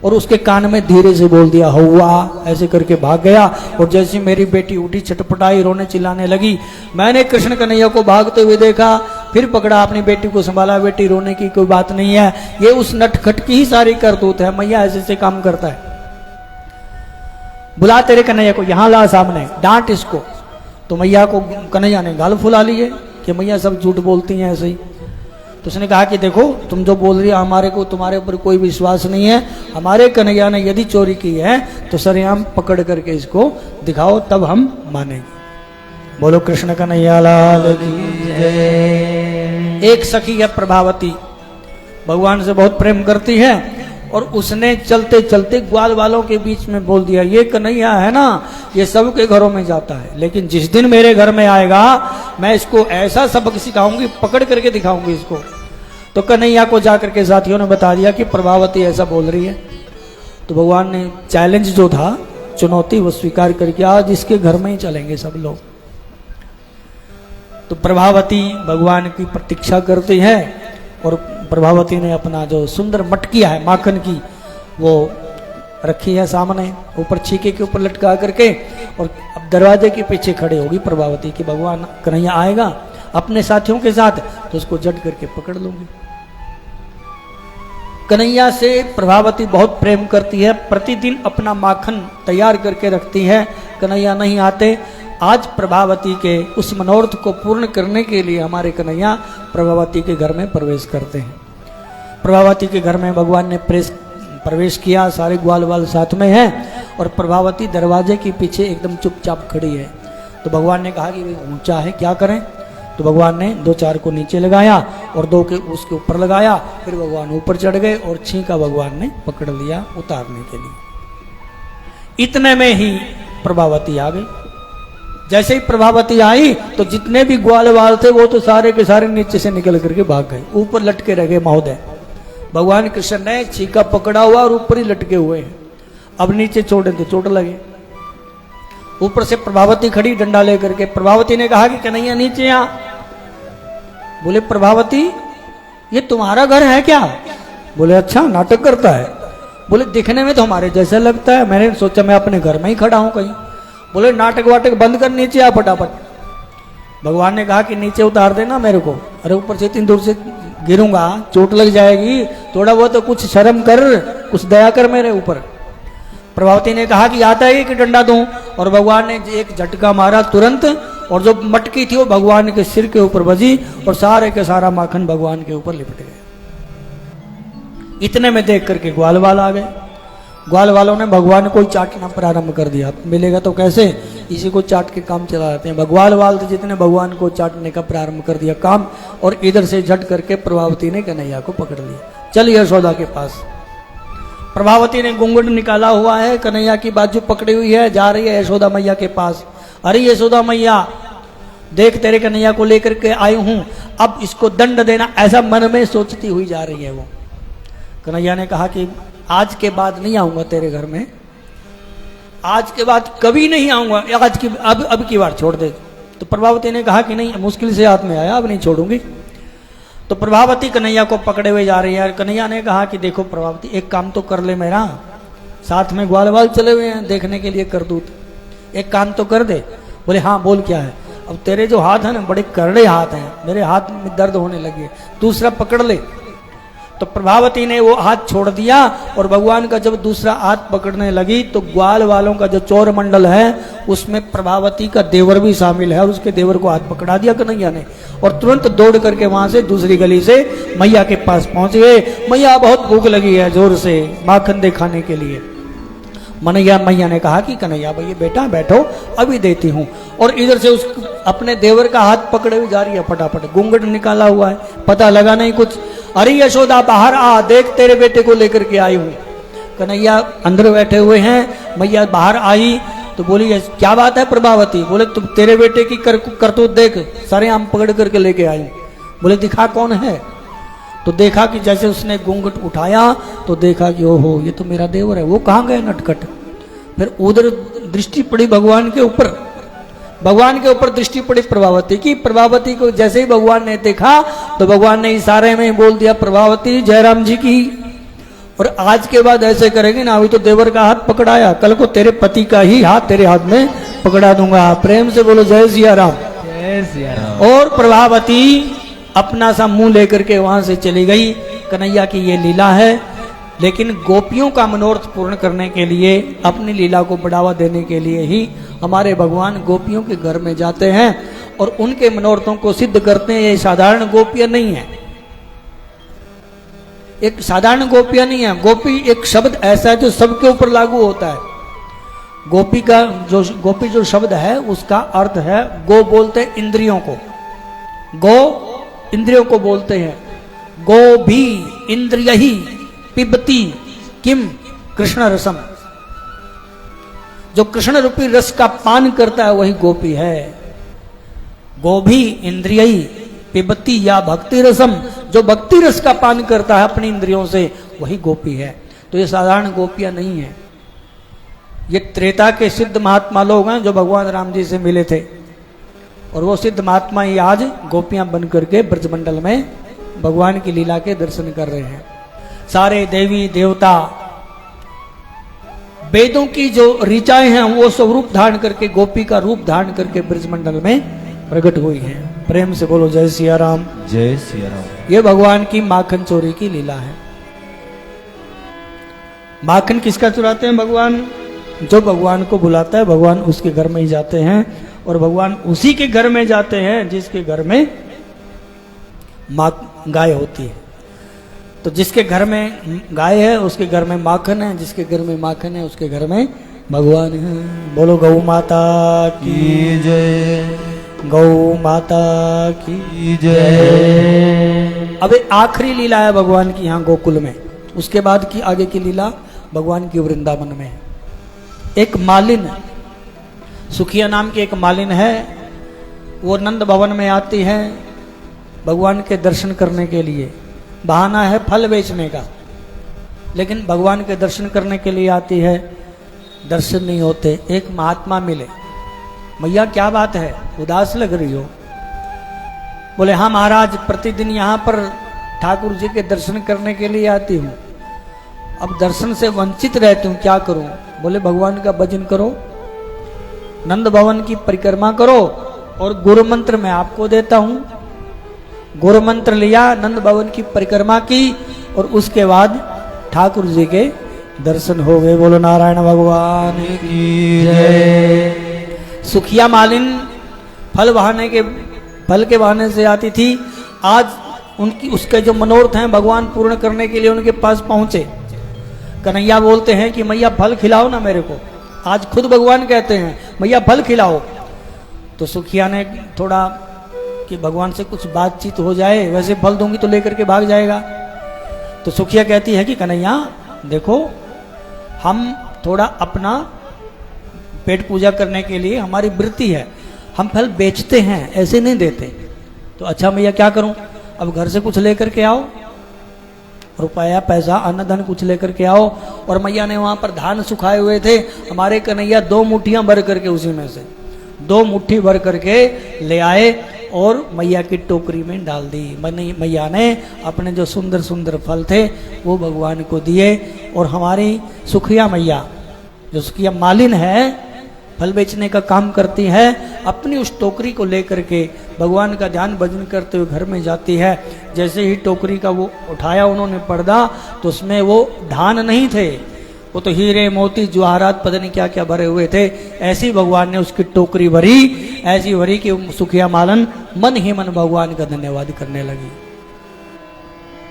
और उसके कान में धीरे से बोल दिया हौवा, ऐसे करके भाग गया। और जैसे मेरी बेटी उठी, छटपटाई, रोने चिल्लाने लगी। मैंने कृष्ण कन्हैया को भागते हुए देखा, फिर पकड़ा, अपनी बेटी को संभाला। बेटी रोने की कोई बात नहीं है, ये उस नटखट की ही सारी करतूत है। मैया ऐसे ऐसे काम करता है। बुला तेरे कन्हैया को, यहां ला सामने, डांट इसको। तो मैया को कन्हैया ने गाल फुला लिए कि मैया सब झूठ बोलती हैं ऐसे ही। तो उसने कहा कि देखो तुम जो बोल रही हो हमारे को तुम्हारे ऊपर कोई विश्वास नहीं है, हमारे कन्हैया ने यदि चोरी की है तो सरेआम पकड़ करके इसको दिखाओ तब हम मानेंगे। बोलो कृष्ण कन्हैया लाल की जय। एक सखी है प्रभावती, भगवान से बहुत प्रेम करती है और उसने चलते चलते ग्वाल वालों के बीच में बोल दिया, ये कन्हैया है ना ये सबके घरों में जाता है, लेकिन जिस दिन मेरे घर में आएगा मैं इसको ऐसा सबक सिखाऊंगी, पकड़ करके दिखाऊंगी इसको। तो कन्हैया को जाकर के साथियों ने बता दिया कि प्रभावती ऐसा बोल रही है। तो भगवान ने चैलेंज जो था, चुनौती, वो स्वीकार करके आज इसके घर में ही चलेंगे सब लोग। तो प्रभावती भगवान की प्रतीक्षा करती है और प्रभावती ने अपना जो सुंदर मटकिया है माखन की वो रखी है सामने, ऊपर छीके के ऊपर लटका करके, और अब दरवाजे के पीछे खड़े होगी प्रभावती कि भगवान कन्हैया आएगा अपने साथियों के साथ तो उसको जट करके पकड़ लूंगी। कन्हैया से प्रभावती बहुत प्रेम करती है, प्रतिदिन अपना माखन तैयार करके रखती है। कन्हैया नहीं आते, आज प्रभावती के उस मनोरथ को पूर्ण करने के लिए हमारे कन्हैया प्रभावती के घर में प्रवेश करते हैं। प्रभावती के घर में भगवान ने प्रवेश किया, सारे ग्वाल वाल साथ में हैं और प्रभावती दरवाजे के पीछे एकदम चुपचाप खड़ी है। तो भगवान ने कहा कि ऊंचा है क्या करें, तो भगवान ने 2-4 को नीचे लगाया और 2 के उसके ऊपर लगाया, फिर भगवान ऊपर चढ़ गए और छींका भगवान ने पकड़ लिया उतारने के लिए। इतने में ही प्रभावती आ गई। जैसे ही प्रभावती आई तो जितने भी ग्वाल वाल थे वो तो सारे के सारे नीचे से निकल करके भाग गए, ऊपर लटके रह गए महोदय। भगवान कृष्ण ने छीका पकड़ा हुआ और ऊपर ही लटके हुए हैं, अब नीचे छोड़े तो चोट लगे। ऊपर से प्रभावती खड़ी डंडा लेकर के। प्रभावती ने कहा कि कन्हैया नीचे आ। बोले प्रभावती ये तुम्हारा घर है क्या? बोले अच्छा नाटक करता है। बोले दिखने में तो हमारे जैसा लगता है, मैंने सोचा मैं अपने घर में ही खड़ा हूं कहीं। बोले नाटक वाटक बंद कर, नीचे आ फटाफट। भगवान ने कहा कि नीचे उतार देना मेरे को। अरे ऊपर से इतनी दूर से गिरूंगा, चोट लग जाएगी, थोड़ा बहुत तो कुछ शर्म कर, कुछ दया कर मेरे ऊपर। प्रभावती ने कहा कि आता है कि डंडा दूं, और भगवान ने एक झटका मारा तुरंत, और जो मटकी थी वो भगवान के सिर के ऊपर बजी और सारे के सारा माखन भगवान के ऊपर लिपट गया। इतने में देख करके ग्वाल वाल आ गए। ग्वाल वालों ने भगवान को चाटना प्रारंभ कर दिया। मिलेगा तो कैसे, इसी को चाट के काम चला जाते हैं। भगवान वाल थे जितने भगवान को चाटने का प्रारंभ कर दिया काम, और इधर से झट करके प्रभावती ने कन्हैया को पकड़ लिया। चल यशोदा के पास। प्रभावती ने घूंघट निकाला हुआ है, कन्हैया की बाजू पकड़ी हुई है, जा रही है यशोदा मैया के पास। अरे यशोदा मैया देख तेरे कन्हैया को लेकर के आई हूं, अब इसको दंड देना, ऐसा मन में सोचती हुई जा रही है वो। कन्हैया ने कहा कि आज के बाद नहीं आऊंगा तेरे घर में, आज के बाद कभी नहीं आऊंगा, आज की अब की बार छोड़ दे। तो प्रभावती ने कहा कि नहीं, मुश्किल से हाथ में आया, अब नहीं छोड़ूंगी। तो प्रभावती कन्हैया को पकड़े हुए जा रही है। कन्हैया ने कहा कि देखो प्रभावती एक काम तो कर ले मेरा, साथ में ग्वाल वाल चले हुए हैं देखने के लिए करतूत, एक काम तो कर दे। बोले हाँ बोल क्या है। अब तेरे जो हाथ है ना बड़े करड़े हाथ हैं, मेरे हाथ में दर्द होने लगे, दूसरा पकड़ ले। तो प्रभावती ने वो हाथ छोड़ दिया, और भगवान का जब दूसरा हाथ पकड़ने लगी तो ग्वाल वालों का जो चौर मंडल है उसमें प्रभावती का देवर भी शामिल है, और उसके देवर को हाथ पकड़ा दिया कन्हैया ने, और तुरंत दौड़ करके वहां से दूसरी गली से मैया के पास पहुंच गए। मैया बहुत भूख लगी है जोर से माखन दे खाने के लिए। मैया ने कहा कि कन्हैया भैया बेटा बैठो, अभी देती हूँ। और इधर से उस अपने देवर का हाथ पकड़े हुए जा रही है फटाफट, घूंघट निकाला हुआ है, पता लगा नहीं कुछ। अरे यशोदा बाहर आ, देख तेरे बेटे को लेकर के आई हूँ। कन्हैया अंदर बैठे हुए हैं, मैया बाहर आई तो बोली क्या बात है प्रभावती। बोले तुम तेरे बेटे की करतूत देख, सारे आम पकड़ करके लेके आई। बोले दिखा कौन है। तो देखा कि जैसे उसने घूंघट उठाया तो देखा कि ओहो ये तो मेरा देवर है। वो कहाँ गए नटखट। फिर उधर दृष्टि पड़ी भगवान के ऊपर, भगवान के ऊपर दृष्टि पड़ी प्रभावती की। प्रभावती को जैसे ही भगवान ने देखा तो भगवान ने इशारे में बोल दिया प्रभावती जयराम जी की। और आज के बाद ऐसे करेंगे ना, अभी तो देवर का हाथ पकड़ाया, कल को तेरे पति का ही हाथ तेरे हाथ में पकड़ा दूंगा। प्रेम से बोलो जय सिया राम। जय सिया राम। और प्रभावती अपना सा मुंह लेकर के वहां से चली गई। कन्हैया की ये लीला है, लेकिन गोपियों का मनोरथ पूर्ण करने के लिए, अपनी लीला को बढ़ावा देने के लिए ही हमारे भगवान गोपियों के घर में जाते हैं और उनके मनोरथों को सिद्ध करते हैं। ये साधारण गोपियां नहीं है, एक साधारण गोपियां नहीं है। गोपी एक शब्द ऐसा है जो सबके ऊपर लागू होता है। गोपी जो शब्द है उसका अर्थ है, गो बोलते हैं इंद्रियों को, गो इंद्रियों को बोलते हैं। गो भी इंद्रियहि पिबती किम कृष्ण रसम, जो कृष्ण रूपी रस का पान करता है वही गोपी है। गो भी इंद्रियहि पिबती या भक्ति रसम, जो भक्ति रस का पान करता है अपनी इंद्रियों से वही गोपी है। तो ये साधारण गोपियां नहीं है, ये त्रेता के सिद्ध महात्मा लोग हैं जो भगवान राम जी से मिले थे, और वो सिद्ध महात्मा ही आज गोपियां बन करके ब्रजमंडल में भगवान की लीला के दर्शन कर रहे हैं। सारे देवी देवता वेदों की जो ऋचाएं हैं वो स्वरूप धारण करके, गोपी का रूप धारण करके ब्रजमंडल में प्रकट हुई हैं। प्रेम से बोलो जय सिया राम, जय सिया राम। ये भगवान की माखन चोरी की लीला है। माखन किसका चुराते हैं भगवान? जो भगवान को बुलाता है भगवान उसके घर में ही जाते हैं, और भगवान उसी के घर में जाते हैं जिसके घर में गाय होती है। तो जिसके घर में गाय है उसके घर में माखन है, जिसके घर में माखन है उसके घर में भगवान है। बोलो गौ माता की जय, गौ माता की जय। अब आखिरी लीला है भगवान की यहाँ गोकुल में, उसके बाद की आगे की लीला भगवान की वृंदावन में है। एक मालिन, सुखिया नाम की एक मालिन है, वो नंद भवन में आती है भगवान के दर्शन करने के लिए। बहाना है फल बेचने का, लेकिन भगवान के दर्शन करने के लिए आती है, दर्शन नहीं होते। एक महात्मा मिले, मैया क्या बात है, उदास लग रही हो? बोले हाँ महाराज, प्रतिदिन यहाँ पर ठाकुर जी के दर्शन करने के लिए आती हूँ, अब दर्शन से वंचित रहती हूँ, क्या करूँ? बोले भगवान का भजन करो, नंद भवन की परिक्रमा करो, और गुरु मंत्र मैं आपको देता हूँ। गुरु मंत्र लिया, नंद भवन की परिक्रमा की, और उसके बाद ठाकुर जी के दर्शन हो गए। बोलो नारायण भगवान की जय। सुखिया मालिन फल के बहाने से आती थी। आज उसके जो मनोरथ हैं भगवान पूर्ण करने के लिए उनके पास पहुंचे। कन्हैया बोलते हैं कि मैया फल खिलाओ ना मेरे को। आज खुद भगवान कहते हैं मैया फल खिलाओ। तो सुखिया ने थोड़ा कि भगवान से कुछ बातचीत हो जाए, वैसे फल दूंगी तो लेकर के भाग जाएगा। तो सुखिया कहती है कि कन्हैया देखो, हम थोड़ा अपना पेट पूजा करने के लिए हमारी वृत्ति है, हम फल बेचते हैं, ऐसे नहीं देते। तो अच्छा मैया क्या करूं? अब घर से कुछ लेकर के आओ, रुपया पैसा अन्न धन कुछ लेकर के आओ। और मैया ने वहां पर धान सुखाए हुए थे, हमारे कन्हैया 2 मुट्ठियां भर करके उसी में से 2 मुट्ठी भर करके ले आए और मैया की टोकरी में डाल दी। मैया ने अपने जो सुंदर सुंदर फल थे वो भगवान को दिए। और हमारी सुखिया मैया, जो सुखिया मालिन है, फल बेचने का काम करती है, अपनी उस टोकरी को लेकर के भगवान का ध्यान भजन करते हुए घर में जाती है। जैसे ही टोकरी का वो उठाया उन्होंने पर्दा, तो उसमें वो धान नहीं थे, वो तो हीरे मोती जवाहरात पता नहीं क्या क्या भरे हुए थे। ऐसी भगवान ने उसकी टोकरी भरी, ऐसी भरी कि सुखिया मालन मन ही मन भगवान का धन्यवाद करने लगी।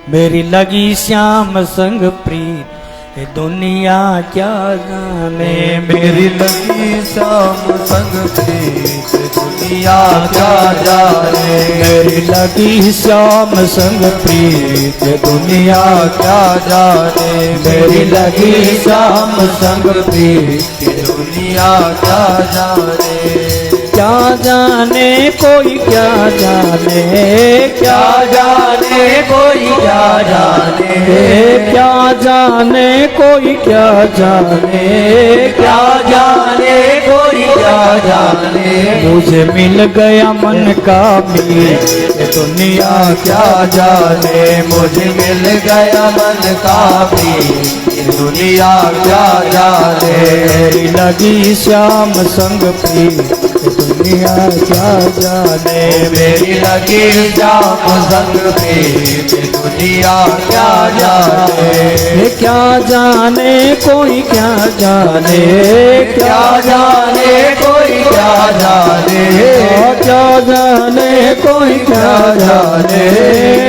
मेरी लगी श्याम संग प्रीत, ये दुनिया क्या जाने। मेरी लगी श्याम संग प्रीत, दुनिया क्या जाने। मेरी लगी श्याम संग प्रीत, दुनिया क्या जाने। मेरी लगी श्याम संग प्रीत, दुनिया क्या जाने। क्या जाने कोई क्या जाने, क्या जाने कोई क्या जाने। क्या जाने कोई क्या जाने। क्या जाने कोई क्या जाने। मुझे मिल गया मन का मीत, ये दुनिया क्या जाने। मुझे मिल गया मन का मीत, ये दुनिया क्या जाने। मेरी लगी श्याम संग प्रीत, दुनिया क्या जाने। मेरी लगी श्याम संग प्रीत, दुनिया क्या जाने। क्या जाने कोई क्या जाने। क्या जाने कोई क्या जाने। क्या जाने कोई क्या जाने,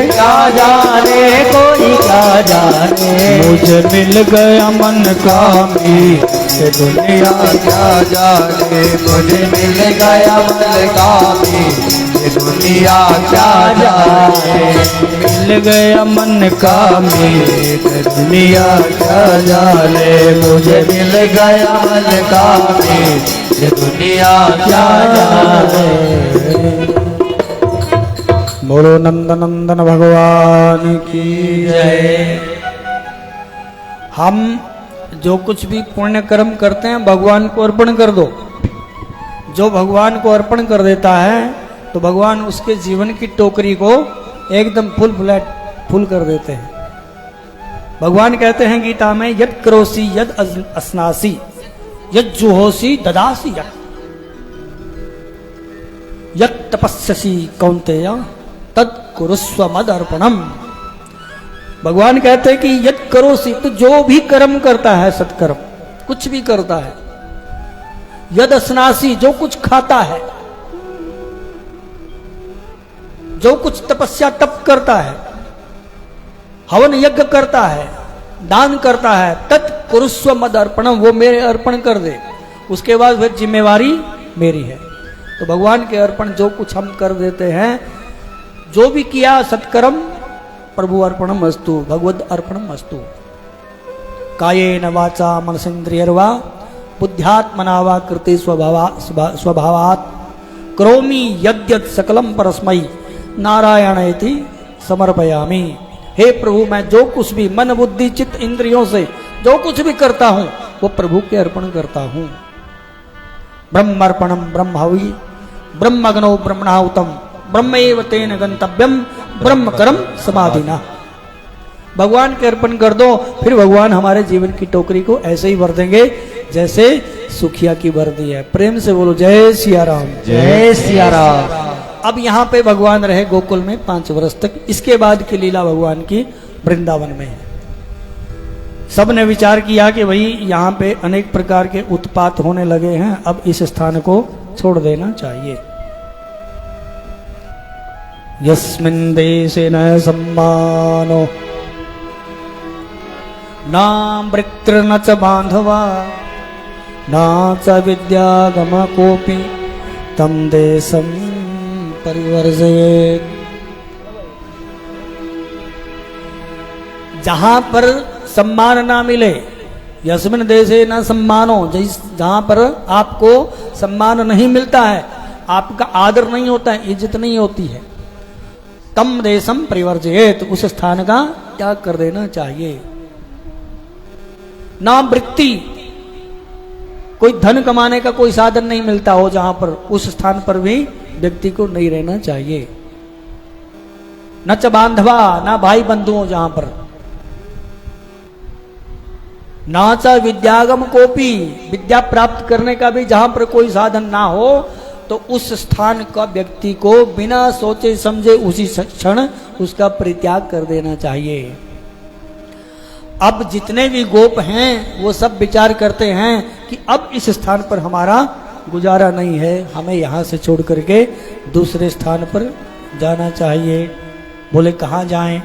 क्या जाने कोई क्या जाने। मुझे मिल गया मन का मीत, ये दुनिया क्या जाने। मुझे मिल गया मन का मीत, ये दुनिया क्या जाने। मिल गया मन का मीत, दुनिया क्या जाने। मुझे मिल गया मन का मीत, ये दुनिया क्या जाने। बोलो नंदनंदन भगवान की जय। हम जो कुछ भी पुण्य कर्म करते हैं भगवान को अर्पण कर दो। जो भगवान को अर्पण कर देता है तो भगवान उसके जीवन की टोकरी को एकदम फुल कर देते हैं। भगवान कहते हैं गीता में, यद करोसी यद अस्नासी यद जुहोसी ददासी यद तपस्यसी कौन्तेय तद कुरुस्व मद अर्पणम। भगवान कहते हैं कि यद करोसी, तो जो भी कर्म करता है सत्कर्म कुछ भी करता है, यद अस्नासी जो कुछ खाता है, जो कुछ तपस्या तप करता है, हवन यज्ञ करता है, दान करता है, तत् कुरुस्व मद अर्पणम, वो मेरे अर्पण कर दे। उसके बाद वह जिम्मेवारी मेरी है। तो भगवान के अर्पण जो कुछ हम कर देते हैं, जो भी किया सत्कर्म प्रभु अर्पणम अस्तु, भगवद अर्पणम अस्तु। कायेन वाचा मनसेन्द्रियर्वा बुद्ध्यात्मना वा कृते स्वभावात् करोमि यद्यत् सकलम परस्मै नारायणेति समर्पयामि। हे प्रभु, मैं जो कुछ भी मन बुद्धि चित्त इंद्रियों से जो कुछ भी करता हूं वो प्रभु के अर्पण करता हूं। ब्रह्मर्पणम ब्रह्महवि ब्रह्मग्नो ब्रह्मणाहुतम ब्रह्मैव तेन गंतव्यम ब्रह्म कर्म समाधिना। भगवान के अर्पण कर दो, फिर भगवान हमारे जीवन की टोकरी को ऐसे ही भर देंगे जैसे सुखिया की भर दी है। प्रेम से बोलो जय सिया राम, जय सिया राम। अब यहाँ पे भगवान रहे गोकुल में 5 वर्ष तक। इसके बाद की लीला भगवान की वृंदावन में है। सब ने विचार किया कि भाई यहाँ पे अनेक प्रकार के उत्पात होने लगे हैं, अब इस स्थान को छोड़ देना चाहिए। यस्मिन् देशे न सम्मानो न मृत्युर्न च बांधवा न च विद्यागम कोपि तम देशम परिवर्जयेत्। जहां पर सम्मान ना मिले, यस्मिन् देशे न सम्मानो, जहां पर आपको सम्मान नहीं मिलता है, आपका आदर नहीं होता है, इज्जत नहीं होती है, तम देशम परिवर्जयेत्, उस स्थान का त्याग कर देना चाहिए। ना वृत्ति, कोई धन कमाने का कोई साधन नहीं मिलता हो जहां पर, उस स्थान पर भी व्यक्ति को नहीं रहना चाहिए। न च बांधवा, ना भाई बंधुओं जहां पर, ना च विद्यागम कोपी, विद्या प्राप्त करने का भी जहां पर कोई साधन ना हो, तो उस स्थान का व्यक्ति को बिना सोचे समझे उसी क्षण उसका परित्याग कर देना चाहिए। अब जितने भी गोप हैं वो सब विचार करते हैं कि अब इस स्थान पर हमारा गुजारा नहीं है, हमें यहाँ से छोड़ करके दूसरे स्थान पर जाना चाहिए। बोले कहाँ जाएं?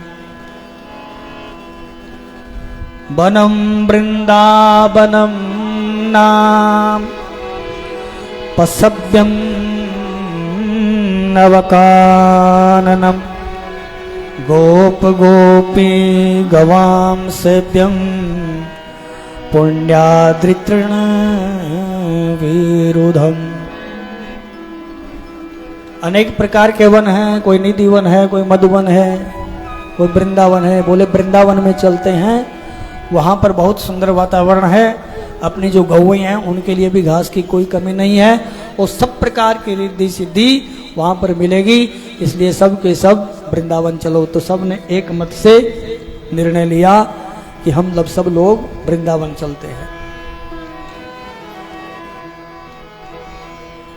वनम वृंदावनम नाम पसव्यम नवकाननम गोप गोपी गवाम सेव्यम पुण्याद्रितृण विरुधम। अनेक प्रकार के वन हैं, कोई निधि वन है, कोई मधुवन है, कोई वृंदावन है। बोले वृंदावन में चलते हैं, वहाँ पर बहुत सुंदर वातावरण है, अपनी जो गौएं हैं उनके लिए भी घास की कोई कमी नहीं है, और सब प्रकार की रिद्धि सिद्धि वहाँ पर मिलेगी। इसलिए सब के सब वृंदावन चलो। तो सब ने एक मत से निर्णय लिया कि हम सब लोग वृंदावन चलते हैं।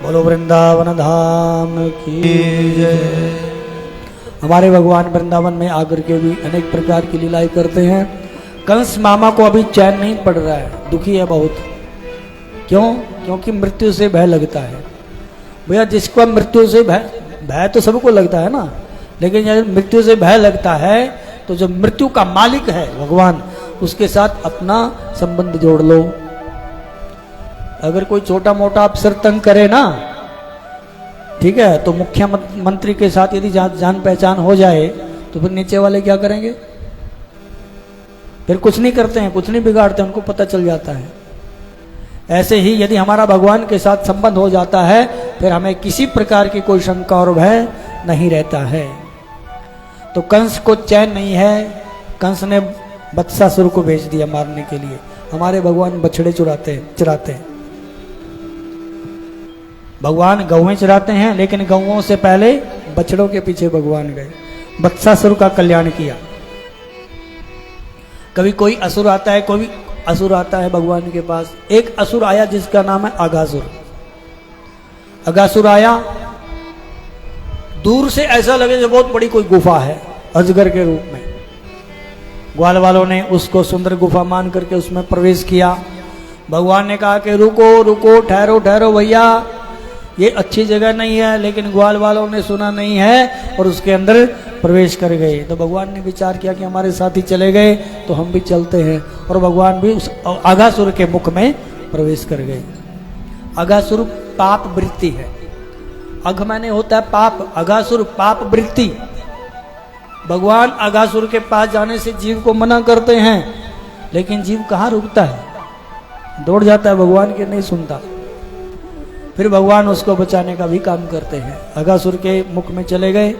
बोलो वृंदावन धाम की जय। हमारे भगवान वृंदावन में आकर के भी अनेक प्रकार की लीलाएं करते हैं। कंस मामा को अभी चैन नहीं पड़ रहा है, दुखी है बहुत। क्यों? क्योंकि मृत्यु से भय लगता है। भैया जिसको मृत्यु से भय तो सबको लगता है ना, लेकिन यदि मृत्यु से भय लगता है तो जो मृत्यु का मालिक है भगवान, उसके साथ अपना संबंध जोड़ लो। अगर कोई छोटा मोटा अफसर तंग करे ना, ठीक है, तो मुख्यमंत्री के साथ यदि जान पहचान हो जाए तो फिर नीचे वाले क्या करेंगे? फिर कुछ नहीं करते हैं, कुछ नहीं बिगाड़ते, उनको पता चल जाता है। ऐसे ही यदि हमारा भगवान के साथ संबंध हो जाता है फिर हमें किसी प्रकार की कोई शंका और भय नहीं रहता है। तो कंस को चैन नहीं है, कंस ने बत्सासुर को भेज दिया मारने के लिए। हमारे भगवान बछड़े चराते हैं। भगवान गौएं चराते हैं, लेकिन गौओं से पहले बछड़ों के पीछे भगवान गए, बत्सासुर का कल्याण किया। कभी कोई असुर आता है, कोई असुर आता है भगवान के पास। एक असुर आया जिसका नाम है अघासुर। अघासुर आया, दूर से ऐसा लगे जो बहुत बड़ी कोई गुफा है अजगर के रूप में। ग्वाल वालों ने उसको सुंदर गुफा मान करके उसमें प्रवेश किया। भगवान ने कहा कि रुको रुको, ठहरो ठहरो भैया, ये अच्छी जगह नहीं है। लेकिन ग्वाल वालों ने सुना नहीं है और उसके अंदर प्रवेश कर गए। तो भगवान ने विचार किया कि हमारे साथी चले गए तो हम भी चलते हैं, और भगवान भी उस अघासुर के मुख में प्रवेश कर गए। अघासुर पाप वृत्ति है। अघ माने होता है पाप, अघासुर पाप वृत्ति। भगवान अघासुर के पास जाने से जीव को मना करते हैं, लेकिन जीव कहाँ रुकता है, दौड़ जाता है भगवान के, नहीं सुनता। फिर भगवान उसको बचाने का भी काम करते हैं। अघासुर के मुख में चले गए।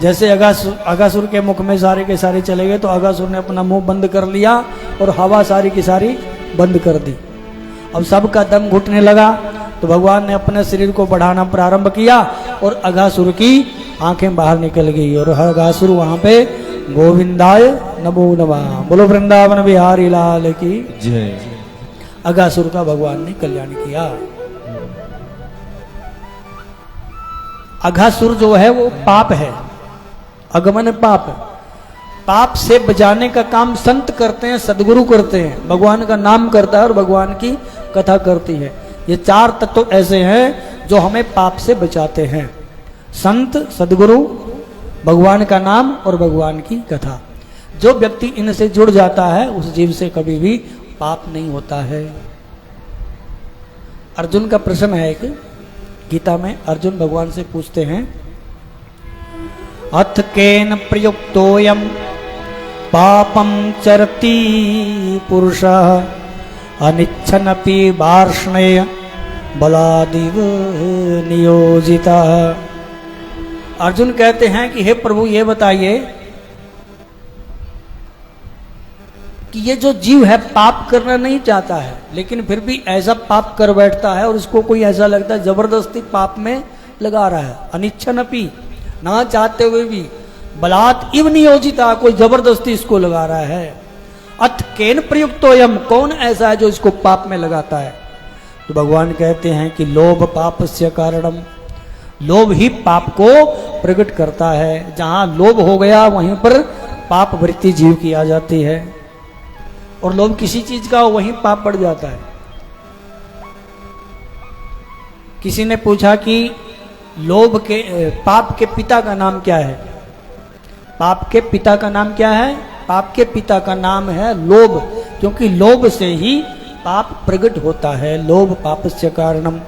जैसे अघासुर के मुख में सारे के सारे चले गए तो अघासुर ने अपना मुंह बंद कर लिया और हवा सारी की सारी बंद कर दी। अब सबका दम घुटने लगा तो भगवान ने अपने शरीर को बढ़ाना प्रारंभ किया और अघासुर की आंखें बाहर निकल गई और अघासुर वहां पे गोविंदाय नमो नमः, बोलो वृंदावन बिहारी लाल की जय। अघासुर का भगवान ने कल्याण किया। अघासुर जो है वो पाप है, अगमन पाप। पाप से बचाने का काम संत करते हैं, सदगुरु करते हैं, भगवान का नाम करता है और भगवान की कथा करती है। ये चार तत्व ऐसे हैं जो हमें पाप से बचाते हैं: संत, सदगुरु, भगवान का नाम और भगवान की कथा। जो व्यक्ति इनसे जुड़ जाता है उस जीव से कभी भी पाप नहीं होता है। अर्जुन का प्रश्न है एक, गीता में अर्जुन भगवान से पूछते हैं, अथ केन प्रयुक्तोयम पापम चरति पुरुषः अनिच्छनपि वार्ष्णेय बलादिव नियोजिता। अर्जुन कहते हैं कि हे प्रभु ये बताइए कि ये जो जीव है पाप करना नहीं चाहता है, लेकिन फिर भी ऐसा पाप कर बैठता है और इसको कोई ऐसा लगता है जबरदस्ती पाप में लगा रहा है। अनिच्छनपि, ना चाहते हुए भी, बलात् इव नियोजिता, कोई जबरदस्ती इसको लगा रहा है। अथ केन प्रयुक्तोयम, कौन ऐसा है जो इसको पाप में लगाता है? तो भगवान कहते हैं कि लोभ पापस्य कारणम, लोभ ही पाप को प्रकट करता है। जहां लोभ हो गया वहीं पर पाप वृत्ति जीव की आ जाती है, और लोभ किसी चीज का हो वहीं पाप बढ़ जाता है। किसी ने पूछा कि लोभ के पाप के पिता का नाम क्या है? पाप के पिता का नाम क्या है? पाप के पिता का नाम है लोभ, क्योंकि लोभ से ही पाप प्रकट होता है। लोभ पापस्य कारणम।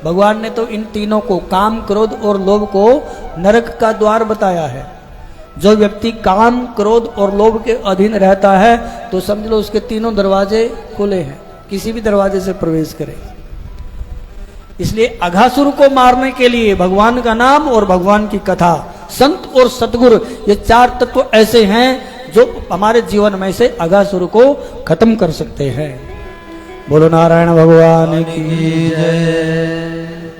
भगवान ने तो इन तीनों को, काम, क्रोध और लोभ को नरक का द्वार बताया है। जो व्यक्ति काम, क्रोध और लोभ के अधीन रहता है तो समझ लो उसके तीनों दरवाजे खुले हैं, किसी भी दरवाजे से प्रवेश करे। इसलिए अघासुर को मारने के लिए भगवान का नाम और भगवान की कथा, संत और सतगुरु, ये चार तत्व ऐसे हैं जो हमारे जीवन में से अघासुर को खत्म कर सकते हैं। बोलो नारायण भगवान की जय।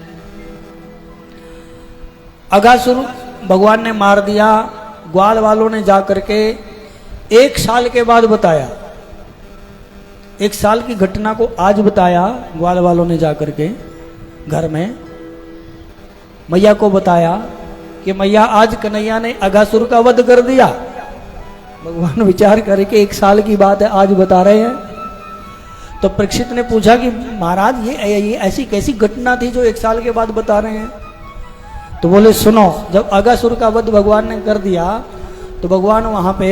अघासुर भगवान ने मार दिया। ग्वाल वालों ने जाकर के 1 साल के बाद बताया, 1 साल की घटना को आज बताया। ग्वाल वालों ने जाकर के घर में मैया को बताया कि मैया आज कन्हैया ने अघासुर का वध कर दिया। भगवान विचार करके 1 साल की बात है आज बता रहे हैं। तो परीक्षित ने पूछा कि महाराज ये ऐसी कैसी घटना थी जो 1 साल के बाद बता रहे हैं? तो बोले सुनो, जब अगासुर का वध भगवान ने कर दिया तो भगवान वहां पे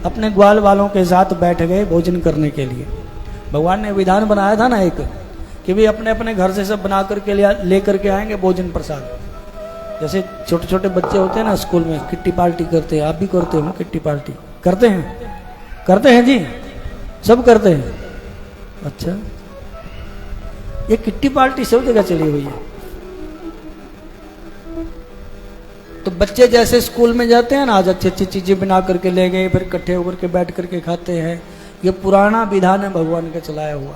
अपने ग्वाल वालों के साथ बैठ गए भोजन करने के लिए। भगवान ने विधान बनाया था ना एक, कि भी अपने अपने घर से सब बना करके ले करके आएंगे भोजन प्रसाद। जैसे छोटे छोटे बच्चे होते हैं ना स्कूल में, किट्टी पार्टी करते हैं, आप भी करते हो किट्टी पार्टी? करते हैं जी, सब करते हैं। अच्छा, ये किट्टी पार्टी सब जगह चली हुई है। तो बच्चे जैसे स्कूल में जाते हैं ना, आज अच्छी अच्छी चीजें बना करके ले गए, फिर इकट्ठे होकर के बैठ करके खाते हैं। ये पुराना विधान है भगवान का चलाया हुआ।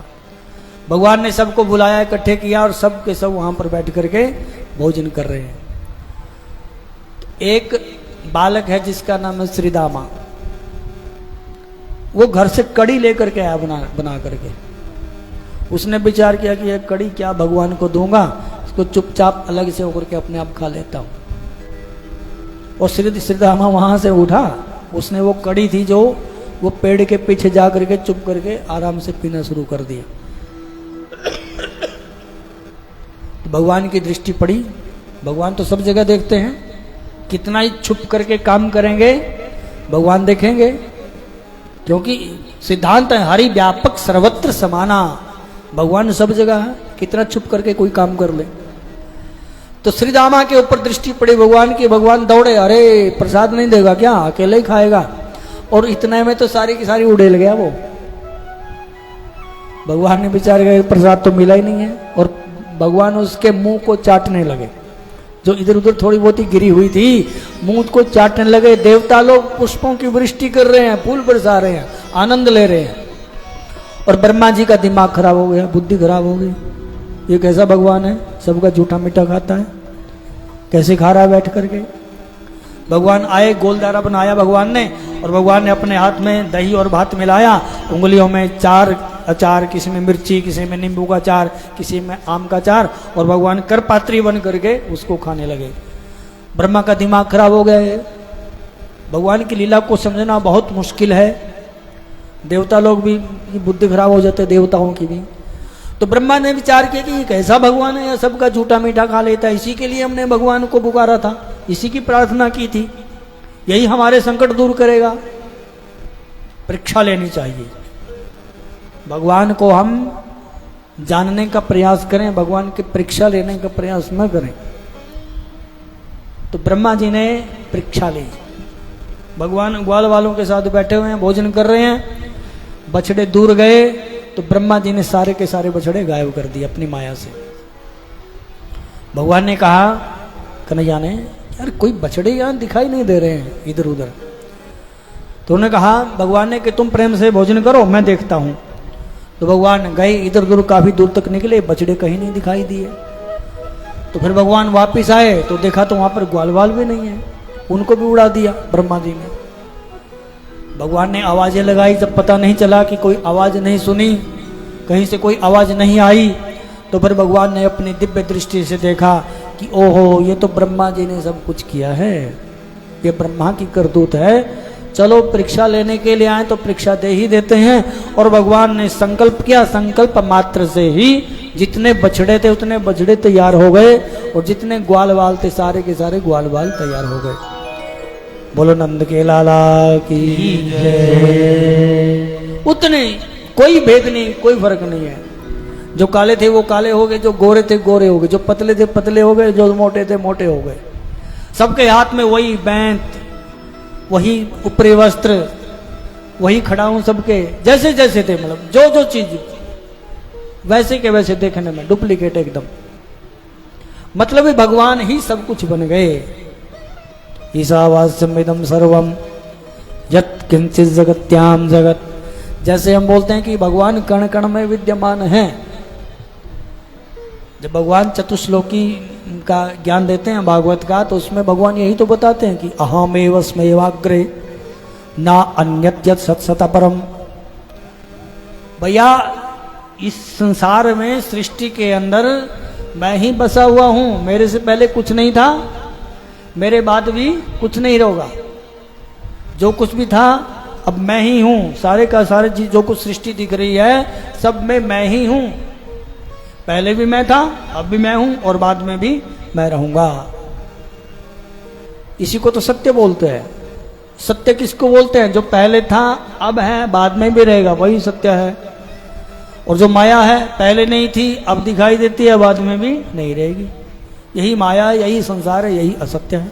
भगवान ने सबको बुलाया, इकट्ठे किया और सब के सब वहां पर बैठ करके भोजन कर रहे हैं। तो एक बालक है जिसका नाम है श्रीदामा, वो घर से कड़ी लेकर के आया बना करके। उसने विचार किया कि ये कड़ी क्या भगवान को दूंगा, इसको चुपचाप अलग से होकर के अपने आप खा लेता हूं। और श्रीदामा वहां से उठा, उसने वो कड़ी थी जो वो पेड़ के पीछे जा करके चुप करके आराम से पीना शुरू कर दिया। तो भगवान की दृष्टि पड़ी, भगवान तो सब जगह देखते हैं, कितना ही छुप करके काम करेंगे भगवान देखेंगे, क्योंकि सिद्धांत है हरि व्यापक सर्वत्र समाना। भगवान सब जगह है, कितना छुप करके कोई काम कर ले। तो श्रीदामा के ऊपर दृष्टि पड़ी भगवान की। भगवान दौड़े, अरे प्रसाद नहीं देगा क्या, अकेले ही खाएगा? और इतने में तो सारी की सारी उड़ेल गया वो। भगवान ने विचार किया प्रसाद तो मिला ही नहीं है, और भगवान उसके मुंह को चाटने लगे। जो इधर उधर थोड़ी बहुत ही गिरी हुई थी, मुंह को चाटने लगे। देवता लोग पुष्पों की वृष्टि कर रहे हैं, फूल बरसा रहे हैं, आनंद ले रहे हैं। और ब्रह्मा जी का दिमाग खराब हो गया, बुद्धि खराब हो गई। ये कैसा भगवान है, सबका झूठा मीठा खाता है, कैसे खा रहा है बैठ करके? भगवान आए, गोलदारा बनाया भगवान ने, और भगवान ने अपने हाथ में दही और भात मिलाया, उंगलियों में 4 अचार, किसी में मिर्ची, किसी में नींबू का अचार, किसी में आम का अचार, और भगवान करपात्री बन करके उसको खाने लगे। ब्रह्मा का दिमाग खराब हो गया है। भगवान की लीला को समझना बहुत मुश्किल है। देवता लोग भी की बुद्धि खराब हो जाते, देवताओं की भी। तो ब्रह्मा ने विचार किया कि ये कैसा भगवान है, यह सबका झूठा मीठा खा लेता है। इसी के लिए हमने भगवान को पुकारा था, इसी की प्रार्थना की थी, यही हमारे संकट दूर करेगा। परीक्षा लेनी चाहिए, भगवान को हम जानने का प्रयास करें, भगवान की परीक्षा लेने का प्रयास न करें। तो ब्रह्मा जी ने परीक्षा ली। भगवान ग्वाल वालों के साथ बैठे हुए हैं, भोजन कर रहे हैं। बछड़े दूर गए तो ब्रह्मा जी ने सारे के सारे बछड़े गायब कर दिए अपनी माया से। भगवान ने कहा कन्हैया ने, यार कोई बछड़े यहां दिखाई नहीं दे रहे हैं इधर उधर। तो उन्होंने कहा भगवान ने कि तुम प्रेम से भोजन करो, मैं देखता हूं। तो भगवान गए, इधर उधर काफी दूर तक निकले, बछड़े कहीं नहीं दिखाई दिए। तो फिर भगवान वापिस आए तो देखा तो वहां पर ग्वाल वाल भी नहीं है, उनको भी उड़ा दिया ब्रह्मा जी ने। भगवान ने आवाजें लगाई, जब पता नहीं चला कि कोई आवाज नहीं सुनी, कहीं से कोई आवाज नहीं आई, तो फिर भगवान ने अपनी दिव्य दृष्टि से देखा कि ओहो ये तो ब्रह्मा जी ने सब कुछ किया है, ये ब्रह्मा की करतूत है। चलो परीक्षा लेने के लिए आए तो परीक्षा दे ही देते हैं। और भगवान ने संकल्प किया, संकल्प मात्र से ही जितने बछड़े थे उतने बछड़े तैयार हो गए, और जितने ग्वाल वाल थे सारे के सारे ग्वाल वाल तैयार हो गए। बोलो नंद के लाला की जय। उतने, कोई भेद नहीं, कोई फर्क नहीं है। जो काले थे वो काले हो गए, जो गोरे थे गोरे हो गए, जो पतले थे पतले हो गए, जो मोटे थे मोटे हो गए। सबके हाथ में वही बैंत, वही ऊपरी वस्त्र, वही खड़ाऊं, सबके जैसे जैसे थे, मतलब जो जो चीज वैसे के वैसे देखने में, डुप्लीकेट एकदम। मतलब भगवान ही सब कुछ बन गए। ईशावास्यमिदं सर्वम यत् किंचित जगत्याम जगत। जैसे हम बोलते हैं कि भगवान कण कण में विद्यमान है। जब भगवान चतुश्लोकी का ज्ञान देते हैं भागवत का, तो उसमें भगवान यही तो बताते हैं कि अहमेवस्मैवाग्रे ना अन्यत् यत् सत्सत परम। भैया इस संसार में, सृष्टि के अंदर मैं ही बसा हुआ हूं, मेरे से पहले कुछ नहीं था, मेरे बाद भी कुछ नहीं होगा। जो कुछ भी था अब मैं ही हूं, सारे का सारे चीज जो कुछ सृष्टि दिख रही है सब में मैं ही हूं। पहले भी मैं था, अब भी मैं हूं और बाद में भी मैं रहूंगा। इसी को तो सत्य बोलते हैं। सत्य किसको बोलते हैं? जो पहले था, अब है, बाद में भी रहेगा, वही सत्य है। और जो माया है, पहले नहीं थी, अब दिखाई देती है, बाद में भी नहीं रहेगी। यही माया, यही संसार है, यही असत्य है।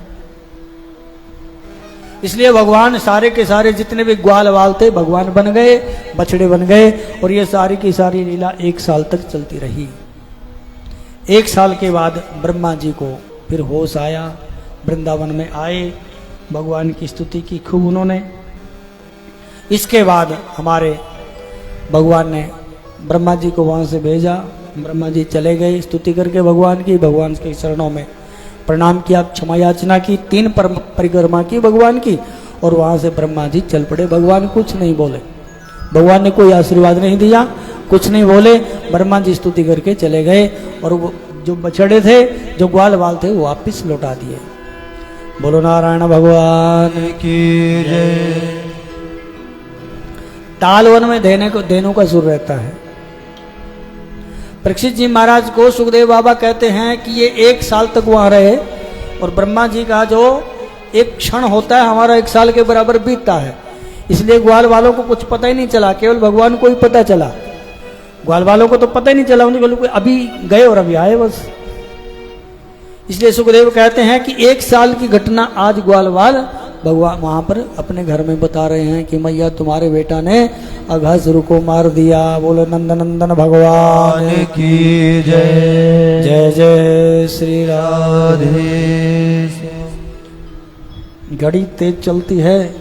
इसलिए भगवान सारे के सारे जितने भी ग्वाल वाल थे भगवान बन गए, बछड़े बन गए, और ये सारी की सारी लीला 1 साल तक चलती रही। 1 साल के बाद ब्रह्मा जी को फिर होश आया, वृंदावन में आए, भगवान की स्तुति की खूब उन्होंने। इसके बाद हमारे भगवान ने ब्रह्मा जी को वहां से भेजा। ब्रह्मा जी चले गए, स्तुति करके भगवान की, भगवान के चरणों में प्रणाम किया, क्षमा याचना की, 3 परिक्रमा की भगवान की, और वहां से ब्रह्मा जी चल पड़े। भगवान कुछ नहीं बोले, भगवान ने कोई आशीर्वाद नहीं दिया, कुछ नहीं बोले। ब्रह्मा जी स्तुति करके चले गए, और वो जो बछड़े थे, जो ग्वाल वाल थे, वो वापिस लौटा दिए। बोलो नारायण भगवान की जय। तालवन में धेनु का सुर रहता है। परीक्षित जी महाराज को सुखदेव बाबा कहते हैं कि ये 1 साल तक वहां रहे, और ब्रह्मा जी का जो एक क्षण होता है हमारा 1 साल के बराबर बीतता है। इसलिए ग्वाल वालों को कुछ पता ही नहीं चला, केवल भगवान को ही पता चला। ग्वाल वालों को तो पता ही नहीं चला, उन्हें अभी गए और अभी आए बस। इसलिए सुखदेव कहते हैं कि 1 साल की घटना आज ग्वाल वाल भगवान वहां पर अपने घर में बता रहे हैं कि मैया तुम्हारे बेटा ने अघासुर को मार दिया। बोलो नंदन नंदन भगवान की जय। जय जय श्री राधे। घड़ी तेज चलती है,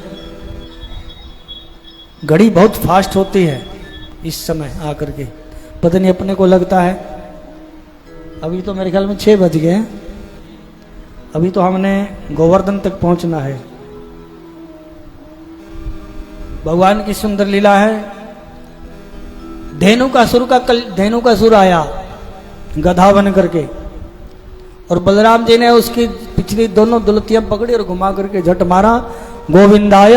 घड़ी बहुत फास्ट होती है इस समय आकर के, पता नहीं अपने को लगता है। अभी तो मेरे ख्याल में 6 बज गए हैं, अभी तो हमने गोवर्धन तक पहुंचना है। भगवान की सुंदर लीला है। धेनु का सुर आया गधा बन करके, और बलराम जी ने उसकी पिछली दोनों दुलतियां पकड़ी और घुमा करके झट मारा, गोविंदाय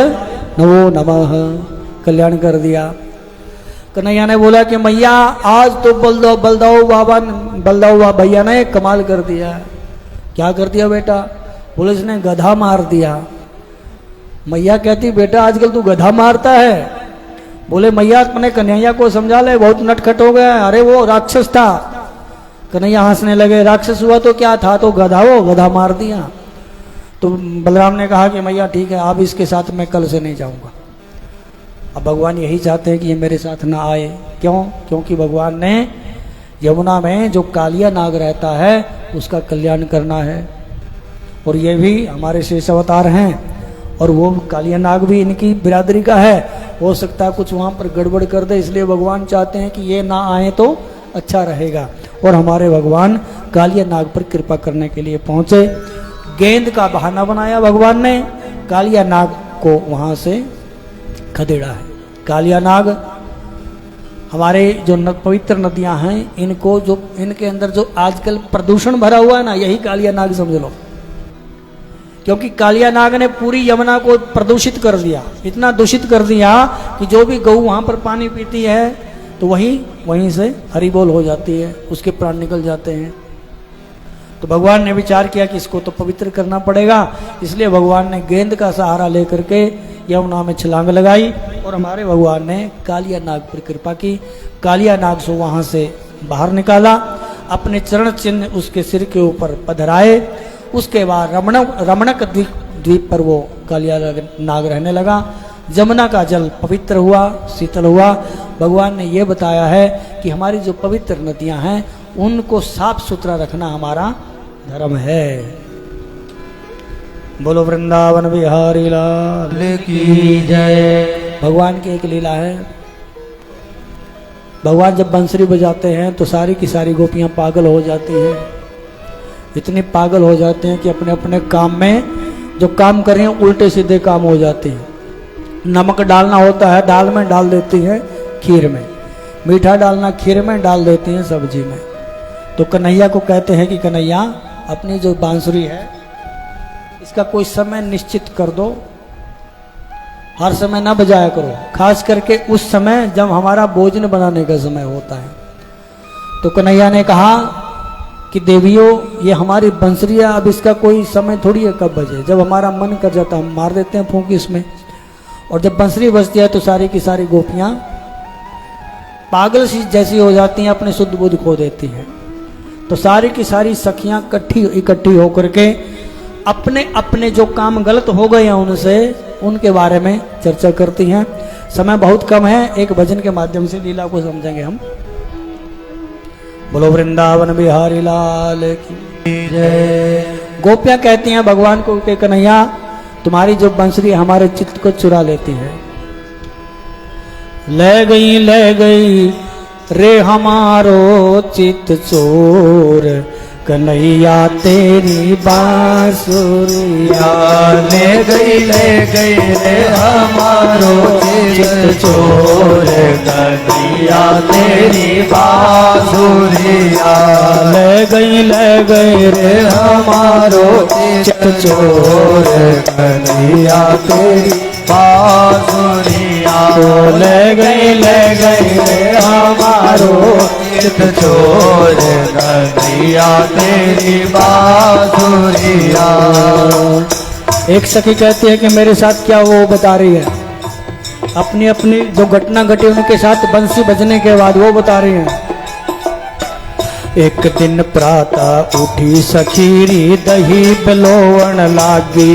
नमो नमः, कल्याण कर दिया। कन्हैया ने बोला कि मैया आज तो बलदाऊ भैया ने कमाल कर दिया। क्या कर दिया बेटा? बोले इसने गधा मार दिया। मैया कहती बेटा आजकल तू गधा मारता है? बोले मैया अपने कन्हैया को समझा ले, बहुत नटखट हो गया। अरे वो राक्षस था। कन्हैया हंसने लगे, राक्षस हुआ तो क्या था, तो गधा, वो गधा मार दिया। तो बलराम ने कहा कि मैया ठीक है, अब इसके साथ मैं कल से नहीं जाऊंगा। अब भगवान यही चाहते हैं कि ये मेरे साथ ना आए। क्यों? क्योंकि भगवान ने यमुना में जो कालिया नाग रहता है उसका कल्याण करना है, और ये भी हमारे शेष अवतार हैं, और वो कालिया नाग भी इनकी बिरादरी का है। हो सकता है कुछ वहां पर गड़बड़ कर दे, इसलिए भगवान चाहते हैं कि ये ना आए तो अच्छा रहेगा। और हमारे भगवान कालिया नाग पर कृपा करने के लिए पहुंचे। गेंद का बहाना बनाया भगवान ने, कालिया नाग को वहां से खदेड़ा है। कालिया नाग हमारे जो पवित्र नदियां हैं, इनको जो इनके अंदर जो आजकल प्रदूषण भरा हुआ है ना, यही कालिया नाग समझ लो। क्योंकि कालिया नाग ने पूरी यमुना को प्रदूषित कर दिया, इतना दूषित कर दिया कि जो भी गऊ वहां पर पानी पीती है तो वहीं से हरी बोल हो जाती है, उसके प्राण निकल जाते हैं। तो भगवान ने विचार किया कि इसको तो पवित्र करना पड़ेगा, इसलिए भगवान ने गेंद का सहारा लेकर के यमुना में छलांग लगाई, और हमारे भगवान ने कालिया नाग पर कृपा की। कालिया नाग को वहां से बाहर निकाला, अपने चरण चिन्ह उसके सिर के ऊपर पधराए। उसके बाद रमणक द्वीप पर वो कालिया नाग रहने लगा। जमुना का जल पवित्र हुआ, शीतल हुआ। भगवान ने ये बताया है कि हमारी जो पवित्र नदियां हैं उनको साफ सुथरा रखना हमारा धर्म है। बोलो वृंदावन बिहारी लाल की जय। भगवान की एक लीला है, भगवान जब बंसुरी बजाते हैं तो सारी की सारी गोपियां पागल हो जाती हैं। इतनी पागल हो जाते हैं कि अपने अपने काम में जो काम कर रहे हैं उल्टे सीधे काम हो जाते हैं। नमक डालना होता है दाल में डाल देती है खीर में, मीठा डालना खीर में डाल देती हैं सब्जी में। तो कन्हैया को कहते हैं कि कन्हैया अपनी जो बांसुरी है इसका कोई समय निश्चित कर दो। हर समय ना बजाया करो, खास करके उस समय जब हमारा भोजन बनाने का समय होता है। तो कन्हैया ने कहा कि देवियों, ये हमारी बंसरियाँ, अब इसका कोई समय थोड़ी है कब बजे, जब हमारा मन कर जाता हम मार देते हैं फूंक इसमें। और जब बंसरी बजती है तो सारी की सारी गोपियाँ पागल सी जैसी हो जाती हैं, अपने शुद्ध बुद्ध खो देती हैं। तो सारी की सारी सखियाँ इकट्ठी होकर के अपने अपने जो काम गलत हो गए हैं उनसे, उनके बारे में चर्चा करती हैं। समय बहुत कम है, एक भजन के माध्यम से लीला को समझेंगे हम। बोलो वृंदावन बिहारी लाल की जय। गोपियां कहती हैं भगवान को कि कन्हैया, तुम्हारी जो बंसरी हमारे चित्त को चुरा लेती है। ले गई रे हमारो चित्त चोर, कन्हैया तेरी बांसुरिया। ले गई रे हमारो चित्त चोर, कन्हैया तेरी बांसुरिया। ले गई रे हमारो चित्त चोर, कन्हैया तेरी बांसुरिया। ले गई रे हमारो चित्त चोर, कन्हैया तेरी बांसुरिया। एक सखी कहती है कि मेरे साथ क्या वो बता रही है, अपनी अपनी जो घटना घटी उनके साथ बंसी बजने के बाद वो बता रही है। एक दिन प्रातः उठी सखीरी, दही बिलोवन लागी।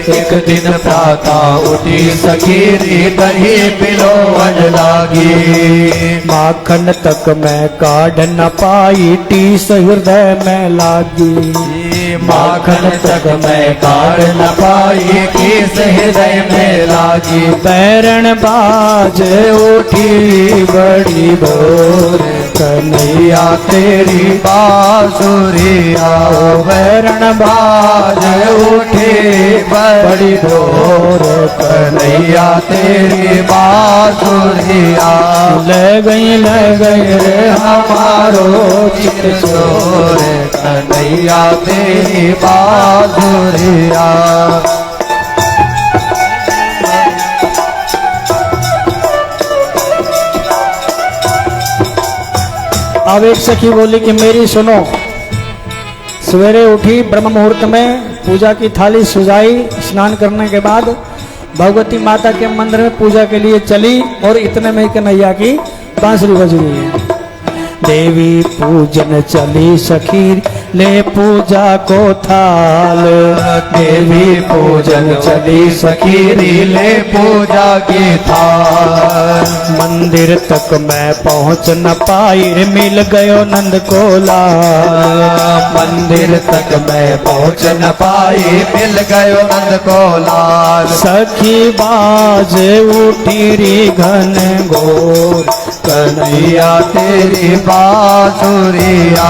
एक दिन प्रातः उठी सखीरी, दही बिलोवन लागी। माखन तक मैं काढ़ न पाई, टीस हृदय में लागी। माखन तक मैं काढ़ न पाई, टीस हृदय में लागी। बैरण बाज उठी बड़ी भोर, कन्हैया तेरी बांसुरिया। बैरण बाज उठी बड़ी भोर, कन्हैया तेरी बांसुरिया। ले गई रे हमारो चित्त चोर, कन्हैया तेरी बांसुरिया। अब एक सखी बोली कि मेरी सुनो। सवेरे उठी ब्रह्म मुहूर्त में, पूजा की थाली सुजाई, स्नान करने के बाद भगवती माता के मंदिर में पूजा के लिए चली और इतने में कन्हैया की बांसुरी बज गई है। देवी पूजन चली सखी, ले पूजा को थाल। देवी पूजन चली सखीरी, ले पूजा की थाल। मंदिर तक मैं पहुँच न पाई, मिल गयो नंद को लाल। मंदिर तक मैं पहुँच न पाई, मिल गयो नंद को लाल। सखी बाज उठी री घन घोर, कन्हैया तेरी बांसुरिया।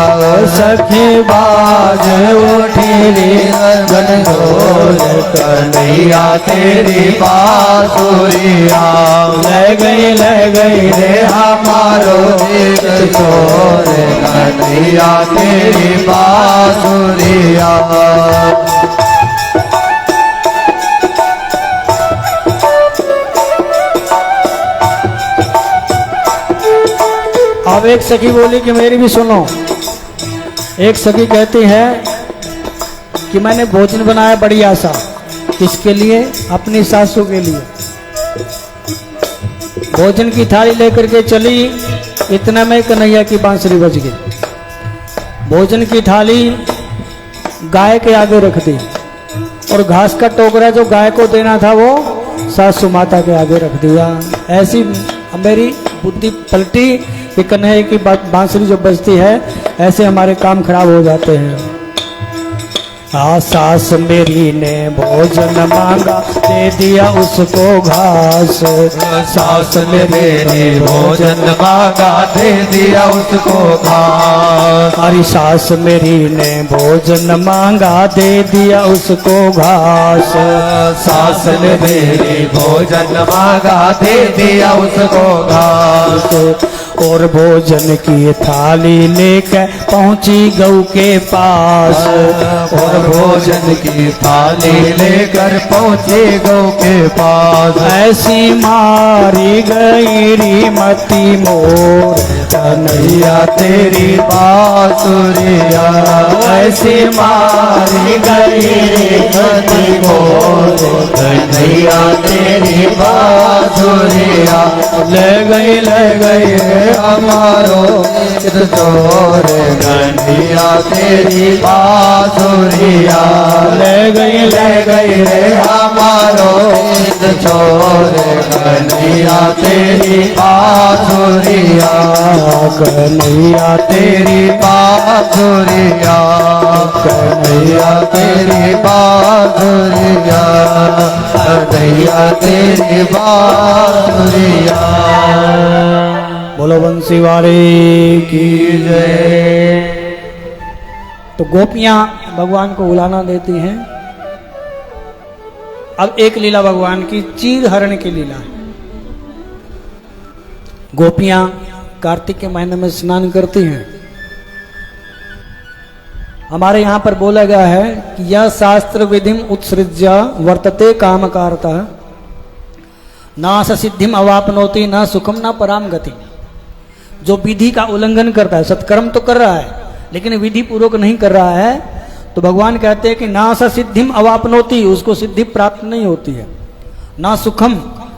सखी बाज उठी री घन घोर, कन्हैया तेरी बांसुरिया। ले गई रे हमारो चित्त चोर, कन्हैया तेरी बांसुरिया। अब एक सखी बोली कि मेरी भी सुनो। एक सखी कहती है कि मैंने भोजन बनाया बड़ी आशा, किसके लिए? अपनी सासू के लिए। भोजन की थाली लेकर के चली, इतना में कन्हैया की बांसुरी बज गई। भोजन की थाली गाय के आगे रख दी और घास का टोकरा जो गाय को देना था वो सासू माता के आगे रख दिया। ऐसी मेरी बुद्धि पलटी कि कन्हैया की बांसुरी जो बजती है ऐसे हमारे काम खराब हो जाते हैं। सास मेरी ने भोजन मांगा, दे दिया उसको घास। सास मेरी ने भोजन मांगा, दे दिया उसको घास। हमारी सास मेरी ने भोजन मांगा, दे दिया उसको घास। सास ने मेरी भोजन मांगा, दे दिया उसको घास। और भोजन की थाली लेकर पहुंची गऊ के पास। और भोजन की थाली लेकर पहुँचे गौ के पास। ऐसी मारी गई रीमती मोर कन्हैया तेरी बांसुरिया, ऐसी मारी गई रीमती मोर कन्हैया तेरी बांसुरिया। ले गई हमारो चित चोर कन्हैया तेरी बांसुरिया। ले गई रे हमारो चित चोर कन्हैया तेरी बांसुरिया। कन्हैया तेरी बांसुरिया, कन्हैया तेरी बांसुरिया, कन्हैया तेरी बांसुरिया। बोलो बंसी वाले की जय। तो गोपियां भगवान को उलाना देती हैं। अब एक लीला भगवान की चीर हरण की लीला है। गोपियां कार्तिक के महीने में स्नान करती हैं। हमारे यहां पर बोला गया है कि यह शास्त्र विधिम उत्सृज्य वर्तते कामकारता ना सिद्धिम अवापनोति न सुखम न पराम गति। जो विधि का उल्लंघन करता है, सत्कर्म तो कर रहा है लेकिन विधि पूर्वक नहीं कर रहा है, तो भगवान कहते हैं कि ना सिद्धिम अवापनोति, उसको सिद्धि प्राप्त नहीं होती है। ना सुखम,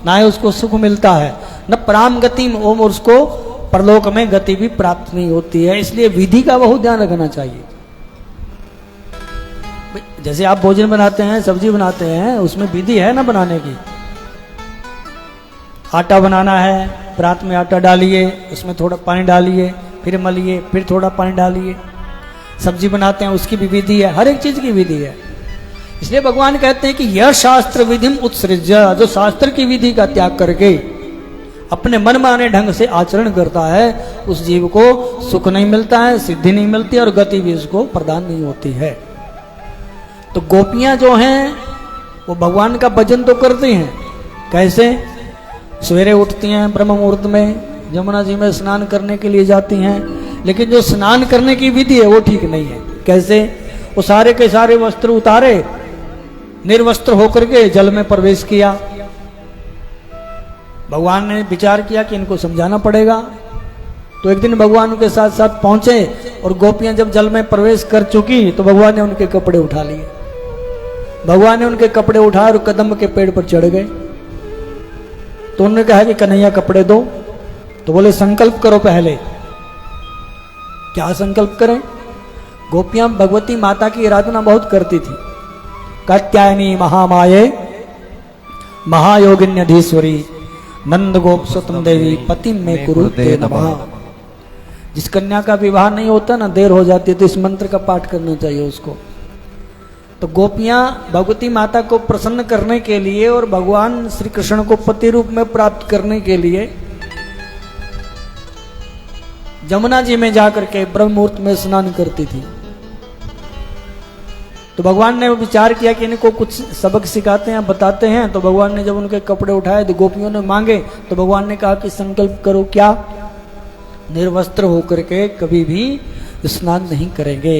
ना ही उसको सुख मिलता है, न पराम गति, उसको परलोक में गति भी प्राप्त नहीं होती है। इसलिए विधि का बहुत ध्यान रखना चाहिए। जैसे आप भोजन बनाते हैं, सब्जी बनाते हैं, उसमें विधि है ना बनाने की। आटा बनाना है, परात में आटा डालिए, उसमें थोड़ा पानी डालिए, फिर मलिए, फिर थोड़ा पानी डालिए। सब्जी बनाते हैं, उसकी भी विधि है, हर एक चीज की विधि है। इसलिए भगवान कहते हैं कि यह शास्त्र विधिम उत्सृज्य, जो शास्त्र की विधि का त्याग करके अपने मन माने ढंग से आचरण करता है, उस जीव को सुख नहीं मिलता है, सिद्धि नहीं मिलती और गति भी उसको प्रदान नहीं होती है। तो गोपियां जो हैं वो भगवान का भजन तो करती हैं। कैसे? सवेरे उठती हैं ब्रह्म मुहूर्त में, यमुना जी में स्नान करने के लिए जाती हैं, लेकिन जो स्नान करने की विधि है वो ठीक नहीं है। कैसे? वो सारे के सारे वस्त्र उतारे, निर्वस्त्र होकर के जल में प्रवेश किया। भगवान ने विचार किया कि इनको समझाना पड़ेगा, तो एक दिन भगवान उनके साथ साथ पहुंचे और गोपियां जब जल में प्रवेश कर चुकी तो भगवान ने उनके कपड़े उठा लिए। भगवान ने उनके कपड़े उठाए और कदम के पेड़ पर चढ़ गए। तो उन्होंने कहा कि कन्हैया कपड़े दो। तो बोले संकल्प करो पहले। क्या संकल्प करें? गोपियां भगवती माता की आराधना बहुत करती थी। कात्यायनी महामाये महायोगिन्यधीश्वरी नंद गोप स्वतम देवी पति में कुरुते नमः। जिस कन्या का विवाह नहीं होता ना, देर हो जाती है, तो इस मंत्र का पाठ करना चाहिए उसको। तो गोपियां भगवती माता को प्रसन्न करने के लिए और भगवान श्री कृष्ण को पति रूप में प्राप्त करने के लिए यमुना जी में जाकर के ब्रह्म मुहूर्त में स्नान करती थी। तो भगवान ने विचार किया कि इनको कुछ सबक सिखाते हैं, बताते हैं। तो भगवान ने जब उनके कपड़े उठाए तो गोपियों ने मांगे, तो भगवान ने कहा कि संकल्प करो। क्या? निर्वस्त्र होकर के कभी भी स्नान नहीं करेंगे।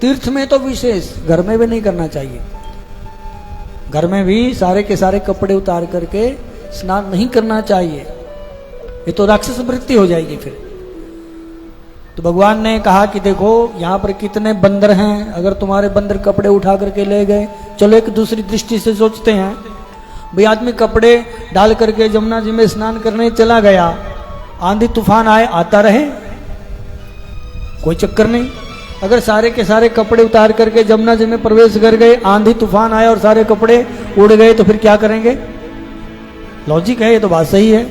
तीर्थ में तो विशेष, घर में भी नहीं करना चाहिए। घर में भी सारे के सारे कपड़े उतार करके स्नान नहीं करना चाहिए, ये तो राक्षस वृत्ति हो जाएगी फिर। तो भगवान ने कहा कि देखो यहाँ पर कितने बंदर हैं, अगर तुम्हारे बंदर कपड़े उठा करके ले गए, चलो एक दूसरी दृष्टि से सोचते हैं। भाई आदमी कपड़े डाल करके यमुना जी में स्नान करने चला गया, आंधी तूफान आए, आता रहे, कोई चक्कर नहीं। अगर सारे के सारे कपड़े उतार करके यमुना जी में प्रवेश कर गए, आंधी तूफान आया और सारे कपड़े उड़ गए, तो फिर क्या करेंगे? लॉजिक है, ये तो बात सही है।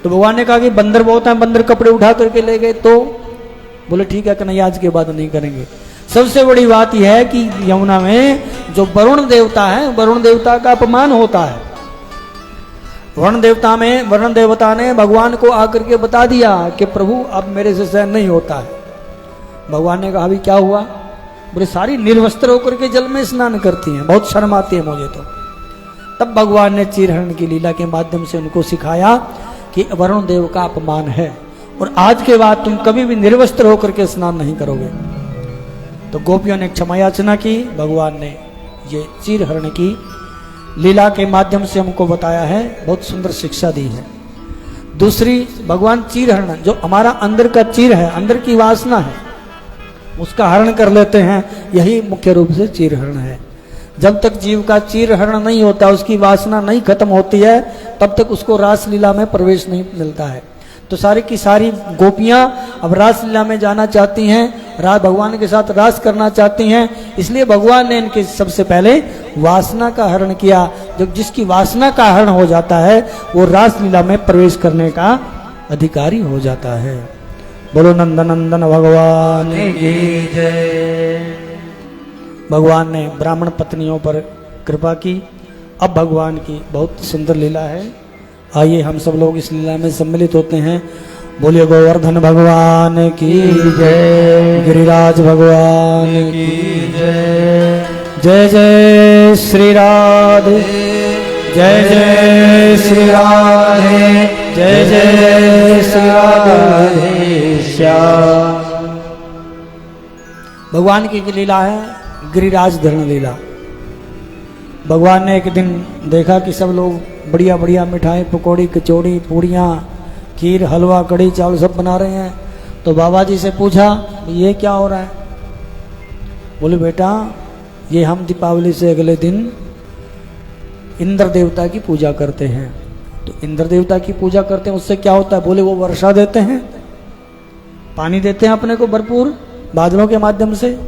तो भगवान ने कहा कि बंदर बहुत हैं, बंदर कपड़े उठा करके ले गए, तो बोले ठीक है कन्हैया आज के बाद नहीं करेंगे। सबसे बड़ी बात यह है कि यमुना में जो वरुण देवता है, वरुण देवता का अपमान होता है। वरुण देवता ने भगवान को आकर के बता दिया कि प्रभु अब मेरे से सहन नहीं होता है। भगवान ने कहा अभी क्या हुआ? बोले सारी निर्वस्त्र होकर के जल में स्नान करती हैं, बहुत शर्म आती है मुझे तो। तब भगवान ने चीरहरण की लीला के माध्यम से उनको सिखाया कि वरुण देव का अपमान है और आज के बाद तुम कभी भी निर्वस्त्र होकर के स्नान नहीं करोगे। तो गोपियों ने क्षमा याचना की, भगवान ने ये चीर हरण की लीला के माध्यम से हमको बताया है, बहुत सुंदर शिक्षा दी है। दूसरी, भगवान चीर हरण, जो हमारा अंदर का चीर है, अंदर की वासना है, उसका हरण कर लेते हैं, यही मुख्य रूप से चीर हरण है। जब तक जीव का चीर हरण नहीं होता, उसकी वासना नहीं खत्म होती है, तब तक उसको रास लीला में प्रवेश नहीं मिलता है। तो सारी की सारी गोपियां अब रास लीला में जाना चाहती हैं, भगवान के साथ रास करना चाहती हैं, इसलिए भगवान ने इनके सबसे पहले वासना का हरण किया। जब जिसकी वासना का हरण हो जाता है, वो रास लीला में प्रवेश करने का अधिकारी हो जाता है। बोलो नंदनंदन भगवान की जय। भगवान ने ब्राह्मण पत्नियों पर कृपा की। अब भगवान की बहुत सुंदर लीला है, आइए हम सब लोग इस लीला में सम्मिलित होते हैं। बोलिए गोवर्धन भगवान की जय, गिरिराज भगवान की जय। जय जय श्री राधे, जय जय श्री राधे, जय जय श्री राधे श्याम। भगवान की लीला है गिरिराज धरण लीला। भगवान ने एक दिन देखा कि सब लोग बढ़िया बढ़िया मिठाई, पकौड़ी, कचौड़ी, पूड़ियाँ, खीर, हलवा, कढ़ी चावल सब बना रहे हैं। तो बाबा जी से पूछा, ये क्या हो रहा है? बोले बेटा, ये हम दीपावली से अगले दिन इंद्र देवता की पूजा करते हैं। तो इंद्र देवता की पूजा करते हैं, उससे क्या होता है? बोले वो वर्षा देते हैं, पानी देते हैं अपने को भरपूर बादलों के माध्यम से।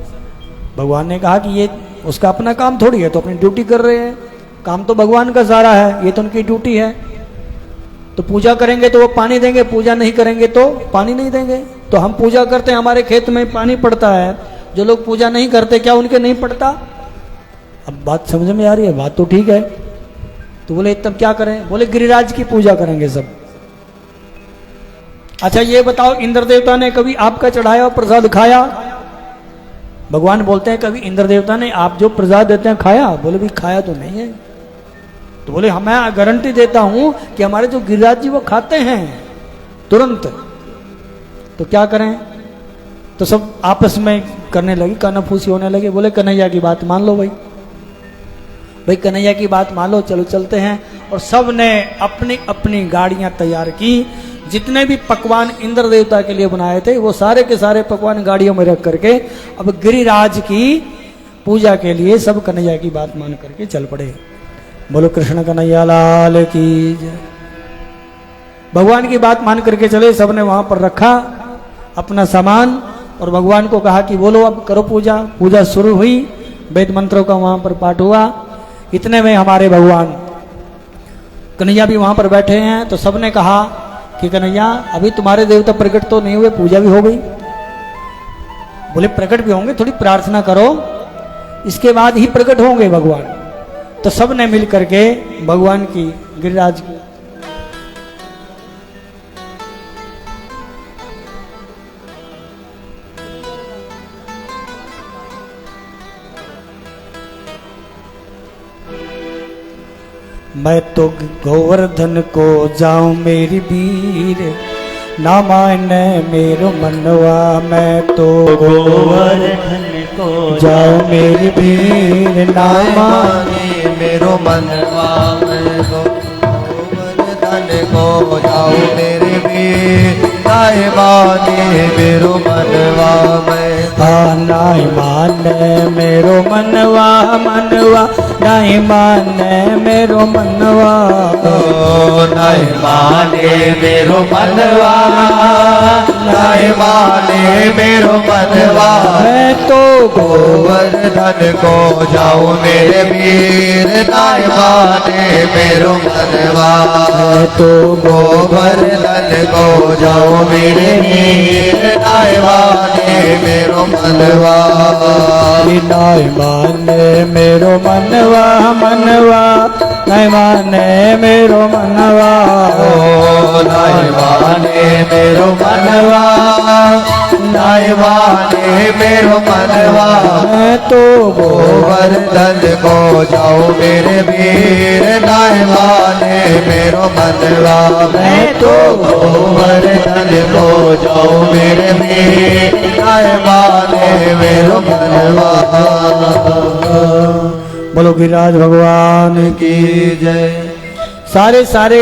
भगवान ने कहा कि ये उसका अपना काम थोड़ी है, तो अपनी ड्यूटी कर रहे हैं, काम तो भगवान का सारा है, ये तो उनकी ड्यूटी है। तो पूजा करेंगे तो वो पानी देंगे, पूजा नहीं करेंगे तो पानी नहीं देंगे। तो हम पूजा करते हैं, हमारे खेत में पानी पड़ता है, जो लोग पूजा नहीं करते क्या उनके नहीं पड़ता? अब बात समझ में आ रही है? बात तो ठीक है। तो बोले तब क्या करें? बोले गिरिराज की पूजा करेंगे सब। अच्छा ये बताओ, इंद्र देवता ने कभी आपका चढ़ाया प्रसाद खाया? भगवान बोलते हैं कभी इंद्र देवता ने आप जो प्रसाद देते हैं खाया? बोले भी खाया तो नहीं है। तो बोले मैं गारंटी देता हूं कि हमारे जो गिरिराज जी वो खाते हैं तुरंत। तो क्या करें? तो सब आपस में करने लगी, कानाफूसी होने लगे। बोले कन्हैया की बात मान लो भाई कन्हैया की बात मान लो, चलो चलते हैं। और सब ने अपनी अपनी गाड़ियां तैयार की। जितने भी पकवान इंद्र देवता के लिए बनाए थे, वो सारे के सारे पकवान गाड़ियों में रख करके अब गिरिराज की पूजा के लिए सब कन्हैया की बात मान करके चल पड़े। बोलो कृष्ण कन्हैया लाल की जय। भगवान की बात मान करके चले, सबने वहां पर रखा अपना सामान और भगवान को कहा कि बोलो अब करो पूजा। पूजा शुरू हुई, वेद मंत्रों का वहां पर पाठ हुआ। इतने में हमारे भगवान कन्हैया भी वहां पर बैठे हैं। तो सबने कहा कि कन्हैया अभी तुम्हारे देवता प्रकट तो नहीं हुए, पूजा भी हो गई। बोले प्रकट भी होंगे, थोड़ी प्रार्थना करो, इसके बाद ही प्रकट होंगे भगवान। तो सब ने मिल करके भगवान की गिरिराज की मैं तो गोवर्धन को जाऊं मेरी वीर, ना माने मेरो मनवा। मैं तो गोवर्धन को जाऊं मेरी वीर, ना माने मेरो मनवा। मैं तो गोवर्धन को जाऊं मेरे वीर, नाय माने मेरो मनवा। मैं नाय माने मेरो मनवा, मनवा नाय माने मेरो मनवा। नाय माने मेरो मनवा, नाय माने मेरो मनवा। मैं तो गोवर्धन को जाऊं मेरे वीर, नाय माने मेरो मनवा। मैं तो गोवर्धन को जाऊं मेरे वीर, नाय माने मेरो मनवा। नाय माने मेरो मनवा, मनवा नहीं माने मेरो मनवा, नहीं माने मेरो मनवा, नहीं माने मेरो मनवा। मैं तो गोवर्धन को जाओ मेरे वीर, नहीं माने मेरो मनवा। मैं तो गोवर्धन को जाओ मेरे वीर, नहीं माने मेरो मनवा। बोलो गिरिराज भगवान की जय। सारे सारे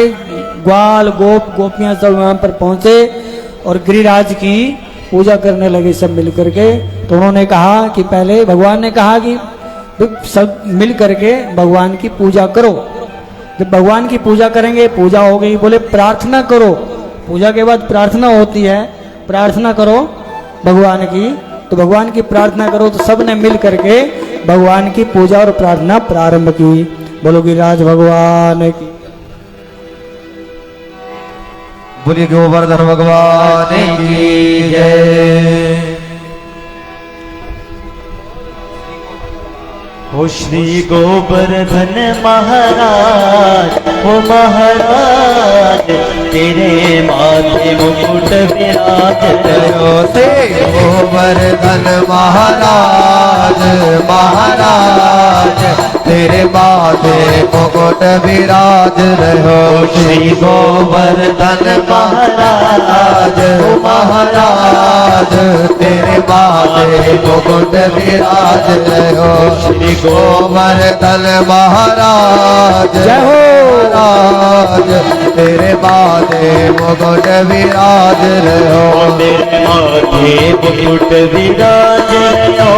ग्वाल गोप गोपियां सब वहां पर पहुंचे और गिरिराज की पूजा करने लगे सब मिल करके। तो उन्होंने कहा कि पहले भगवान ने कहा कि सब मिल करके भगवान की पूजा करो। जब भगवान की पूजा करेंगे, पूजा हो गई, बोले प्रार्थना करो। पूजा के बाद प्रार्थना होती है, प्रार्थना करो भगवान की। तो भगवान की प्रार्थना करो। तो सबने मिल करके भगवान की पूजा और प्रार्थना प्रारंभ की। बोलो गिरिराज भगवान की। बोलिए गोवर्धन भगवान की जय। हो श्री गोवर्धन महाराज, हो महाराज तेरे माथे मुकुट विराज। से गोवर्धन महाराज, महाराज तेरे माथे मुकुट विराज रहो। श्री गोवर्धन महाराज, महाराज तेरे माथे मुकुट विराज रहो। श्री गोवर्धन महाराज, जय हो। महाराज तेरे माथे मुकुट विराज रहो। तेरे माथे मुकुट विराज रहो,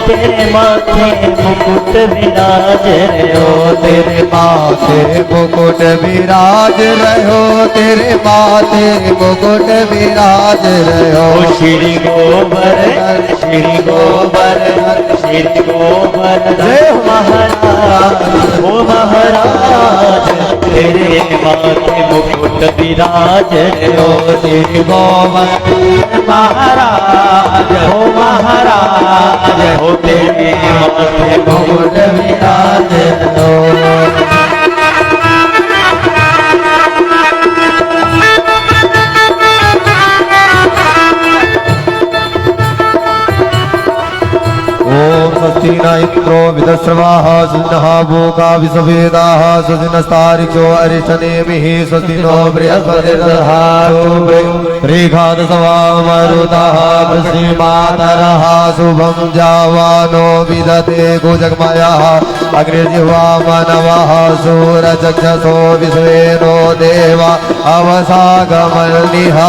तेरे माथे मुकुट विराज रहो। तेरे माथे मुकुट विराज रहो, तेरे माथे मुकुट विराज रहो। श्री गोवर्धन, श्री गोवर्धन, श्री गोवर्धन महाराज, ओ महाराज तेरे माथे मुकुट विराज रहो। श्री गोवर्धन महाराज, ओ महाराज हो तेरे माथे मुकुट विराज रहो। ओम स्वस्ति न इंद्रो विदस्रवाः सुनः भोगा विश्ववेदाः स्वस्तिनस्तारिक्षो अरिष्टनेमिः स्वस्ति नो बृहस्पतिर्दधातु रेखादशवामरुतः वृश्चिमातरः शुभं जावानो विदते गोजगमयः अग्निर्जिह्वामनवः सूरचक्षसो विश्वेनो देवा अवसागमनिः।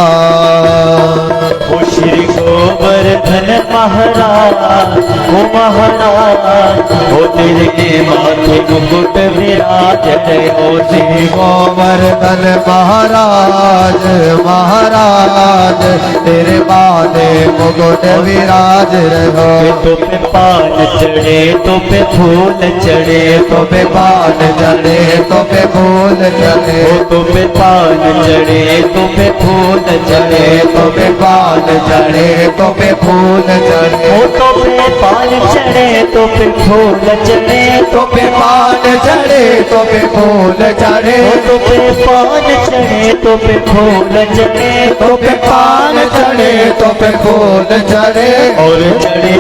ओ श्री गोवर्धन महाराज, ओ महाराज हो तेरे माथे मुकुट विराज रहो। श्री गोवर्धन महाराज, महाराज तेरे माथे मुकुट विराज रहो। तो पे पान चढ़े, तो पे फूल चढ़े, तो पे पान चढ़े, तो पे फूल चढ़े, तो पे पान चढ़े, तो पे फूल चढ़े, तो पे पान चढ़े, तो पे फूल चढ़े, तो पे पान चढ़े, तो पे फूल चढ़े, तो पे पान चढ़े, तो पे फूल चढ़े, तो पे पान चढ़े, तो पे फूल चढ़े, तो पे पान चढ़े, तो पे फूल चढ़े। और चढ़े,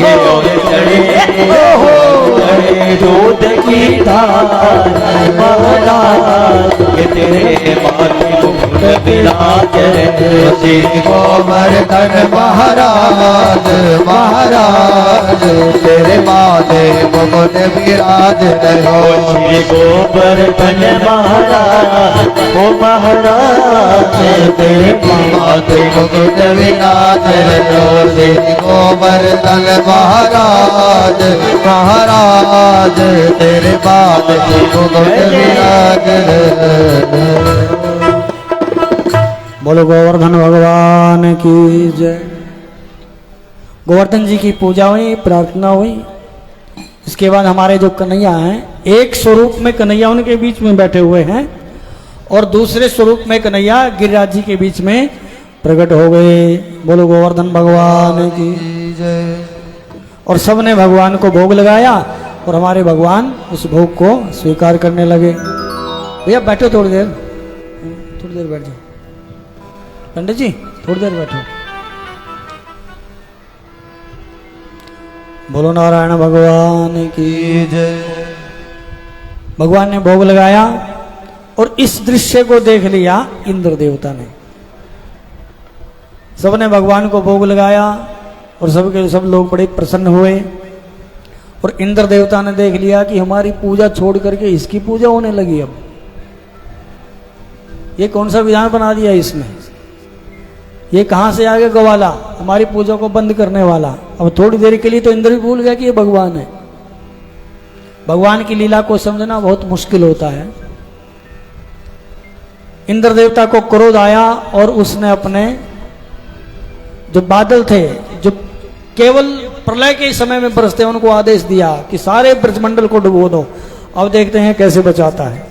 और चढ़े, चढ़े दूध की धार महाराज के तेरे माथे मुकुट विराज रहो। श्री गोवर्धन महाराज, महाराज तेरे माथे मुकुट विराज रहो। श्री गोवर्धन महाराज, ओ महाराज तेरे माथे मुकुट विराज रहो। श्री गोवर्धन महाराज, महाराज तेरे माथे मुकुट विराज रहो। बोलो गोवर्धन भगवान की जय। गोवर्धन जी की पूजा हुई, प्रार्थना हुई। इसके बाद हमारे जो कन्हैया हैं, एक स्वरूप में कन्हैया उनके बीच में बैठे हुए हैं और दूसरे स्वरूप में कन्हैया गिरिराज जी के बीच में प्रकट हो गए। बोलो गोवर्धन भगवान की जय। और सबने भगवान को भोग लगाया और हमारे भगवान उस भोग को स्वीकार करने लगे। भैया बैठो थोड़ी देर बैठ जाओ। पंडित जी थोड़ी देर बैठो। बोलो नारायण भगवान की जय। भगवान ने भोग लगाया और इस दृश्य को देख लिया इंद्र देवता ने। सबने भगवान को भोग लगाया और सब लोग बड़े प्रसन्न हुए। और इंद्र देवता ने देख लिया कि हमारी पूजा छोड़ करके इसकी पूजा होने लगी। अब ये कौन सा विधान बना दिया इसने? ये कहां से आ गया ग्वाला, हमारी पूजा को बंद करने वाला। अब थोड़ी देर के लिए तो इंद्र भी भूल गया कि ये भगवान है। भगवान की लीला को समझना बहुत मुश्किल होता है। इंद्र देवता को क्रोध आया और उसने अपने जो बादल थे जो केवल प्रलय के समय में बरसते उनको आदेश दिया कि सारे ब्रजमंडल को डुबो दो। अब देखते हैं कैसे बचाता है।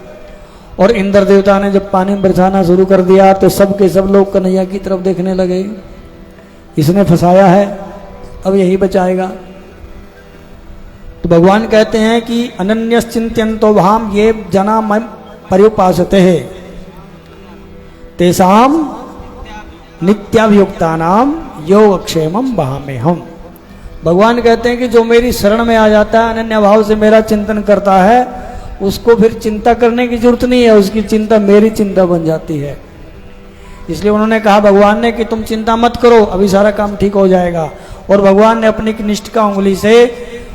और इंद्र देवता ने जब पानी बरसाना शुरू कर दिया तो सब के सब लोग कन्हैया की तरफ देखने लगे। इसने फंसाया है, अब यही बचाएगा। तो भगवान कहते हैं कि अनन्यश्चिंत्यन्तो भाम ये जना मम पर्युपासते है तेषाम नित्याभियुक्तानाम योगक्षेमम बहामे हम। भगवान कहते हैं कि जो मेरी शरण में आ जाता है, अनन्य भाव से मेरा चिंतन करता है, उसको फिर चिंता करने की जरूरत नहीं है, उसकी चिंता मेरी चिंता बन जाती है। इसलिए उन्होंने कहा भगवान ने कि तुम चिंता मत करो, अभी सारा काम ठीक हो जाएगा। और भगवान ने अपनी निष्ठ का उंगली से